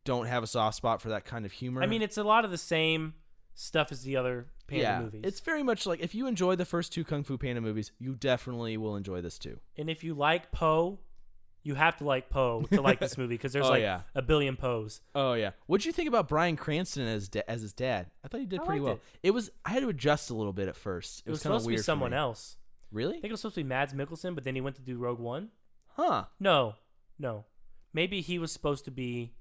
don't have a soft spot for that kind of humor. I mean, it's a lot of the same stuff as the other Panda movies. It's very much like if you enjoy the first two Kung Fu Panda movies, you definitely will enjoy this too. And if you like Poe, you have to like Poe to like this movie because there's a billion Poes. Oh yeah. What'd you think about Bryan Cranston as his dad? I thought he did pretty well. I had to adjust a little bit at first. It was kind of supposed weird to be someone else. Really? I think it was supposed to be Mads Mikkelsen, but then he went to do Rogue One. Huh. No. Maybe he was supposed to be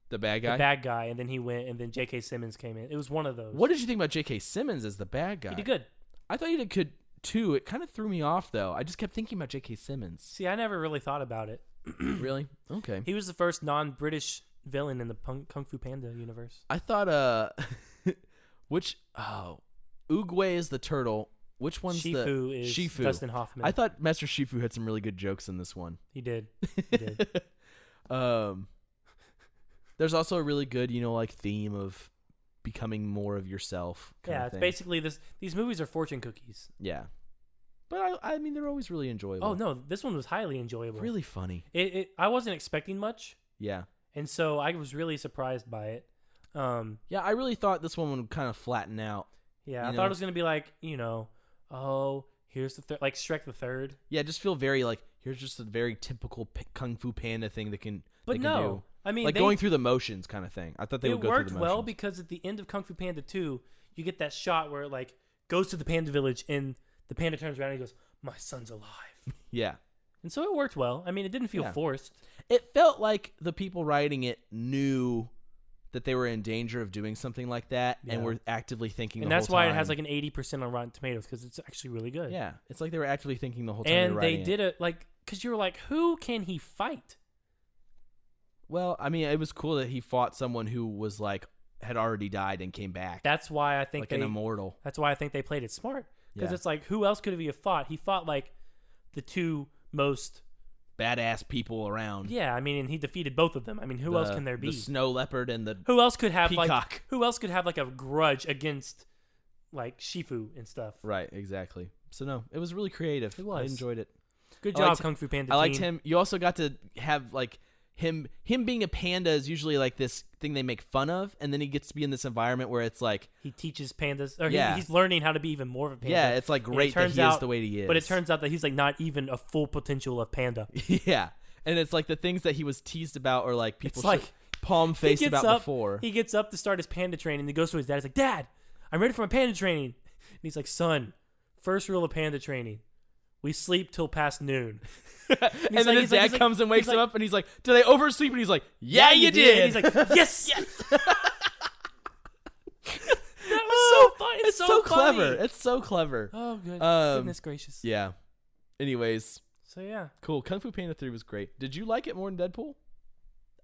the bad guy? The bad guy, and then he went, and then J.K. Simmons came in. It was one of those. What did you think about J.K. Simmons as the bad guy? He did good. I thought he did good too. It kind of threw me off though. I just kept thinking about J.K. Simmons. See, I never really thought about it. Really? Okay. He was the first non-British villain in the Kung Fu Panda universe. I thought, Oogway is the turtle. Which one's Shifu is Shifu. Dustin Hoffman. I thought Master Shifu had some really good jokes in this one. He did. He did. There's also a really good, theme of becoming more of yourself. Yeah, it's basically this. These movies are fortune cookies. Yeah. But I mean, they're always really enjoyable. Oh no, this one was highly enjoyable. Really funny. I wasn't expecting much. Yeah. And so I was really surprised by it. Yeah, I really thought this one would kind of flatten out. Yeah, I thought it was gonna be like, here's the like Shrek the Third. Yeah, just feel very here's just a very typical Kung Fu Panda thing that can. But can no, do. I mean, going through the motions kind of thing. I thought they would go through the motions. It worked well because at the end of Kung Fu Panda 2, you get that shot where it goes to the panda village and the panda turns around and he goes, "My son's alive." Yeah. And so it worked well. I mean, it didn't feel forced. It felt like the people writing it knew that they were in danger of doing something like that and were actively thinking and the whole time. And that's why it has an 80% on Rotten Tomatoes because it's actually really good. Yeah. It's like they were actively thinking the whole time and they did it because you were like, who can he fight? Well, I mean, it was cool that he fought someone who was had already died and came back. That's why I think an immortal. That's why I think they played it smart. Because it's who else could he have fought? He fought the two most badass people around. Yeah, I mean, and he defeated both of them. I mean, who else can there be? The snow leopard and the who else could have peacock? Who else could have a grudge against Shifu and stuff? Right, exactly. So no, it was really creative. It was. I enjoyed it. Good job, Kung Fu Panda. I liked him. You also got to have him being a panda is usually this thing they make fun of, and then he gets to be in this environment where it's he teaches pandas, or he's learning how to be even more of a panda. Yeah, it's great that he is the way he is. But it turns out that he's not even a full potential of panda. Yeah, and it's the things that he was teased about, or people palm faced about before. He gets up to start his panda training, and he goes to his dad. He's like, "Dad, I'm ready for my panda training." And he's like, "Son, First rule of panda training: we sleep till past noon. And then his dad comes and wakes him up, and he's like, "Did I oversleep?" And he's like, "Yeah, you did." And he's like, "Yes, yes." That was so funny. It's so clever. It's so clever. Oh, goodness gracious. Yeah. Anyways. So yeah. Cool. Kung Fu Panda 3 was great. Did you like it more than Deadpool?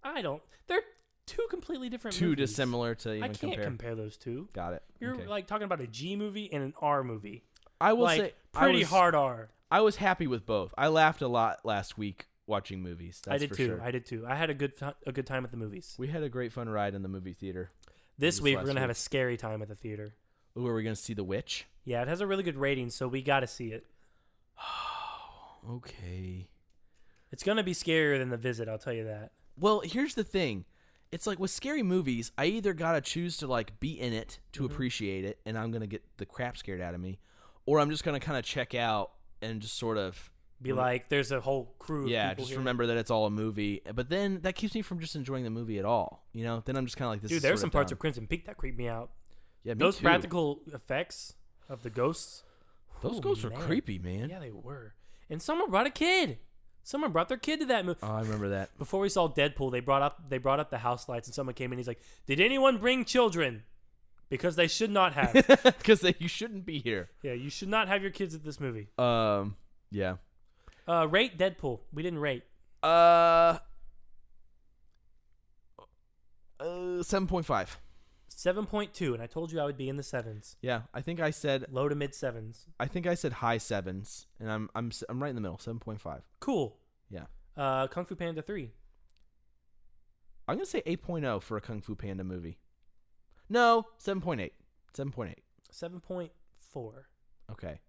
I don't. They're two completely different Too movies. dissimilar to even compare. I can't compare those two. Got it. You're Okay. like talking about a G movie and an R movie. I will like, say pretty hard R. I was happy with both. I laughed a lot last week watching movies. That's I did for too. Sure. I did too. I had a good time at the movies. We had a great fun ride in the movie theater. This week we're gonna have a scary time at the theater. Ooh, are we gonna see The Witch? Yeah, it has a really good rating, so we got to see it. Okay. It's gonna be scarier than The Visit, I'll tell you that. Well, here's the thing. It's like with scary movies, I either gotta choose to like be in it to appreciate it, and I'm gonna get the crap scared out of me, or I'm just gonna kind of check out and just sort of be like, there's a whole crew of yeah, people just here. remember that it's all a movie. But then that keeps me from just enjoying the movie at all. You know, then I'm just kind of like this. Dude, is there's sort some of parts dumb. of Crimson Peak that creep me out. Yeah, me Those too. practical effects of the ghosts. Those ghosts were creepy, man. Yeah, they were. And someone brought a kid. Someone brought their kid to that movie. Oh, I remember that. Before we saw Deadpool, they brought up the house lights, and someone came in. He's like, "Did anyone bring children? Because they should not have. Because you shouldn't be here. Yeah, you should not have your kids at this movie." Yeah. Rate Deadpool. We didn't rate. 7.5. 7.2, and I told you I would be in the sevens. Yeah, I think I said Low to mid sevens. I think I said high sevens, and I'm right in the middle. 7.5. Cool. Yeah. Kung Fu Panda 3. I'm gonna say 8.0 for a Kung Fu Panda movie. No, 7.8. 7.8. 7.4. Okay.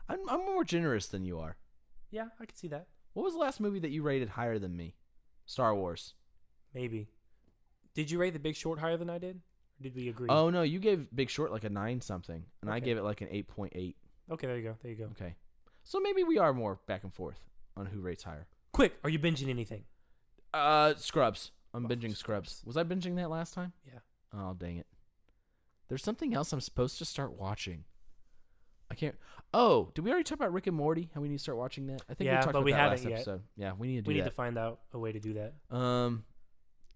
I'm more generous than you are. Yeah, I can see that. What was the last movie that you rated higher than me? Star Wars. Maybe. Did you rate The Big Short higher than I did? Or did we agree? Oh no, you gave Big Short like a 9 something, and I Okay. gave it like an 8.8. Okay, there you go. There you go. Okay. So maybe we are more back and forth on who rates higher. Quick, are you binging anything? Scrubs. I'm binging Scrubs. Was I binging that last time? Yeah. Oh, dang it. There's something else I'm supposed to start watching. I can't. Oh, did we already talk about Rick and Morty? How we need to start watching that? I think Yeah, we talked but about we that haven't last yet. episode. Yeah, we need to do We need that. to find out a way to do that.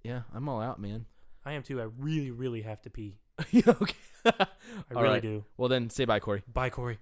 Yeah, I'm all out, man. I am too. I really, really have to pee. Okay. I really do. Well, then say bye, Kory. Bye, Kory.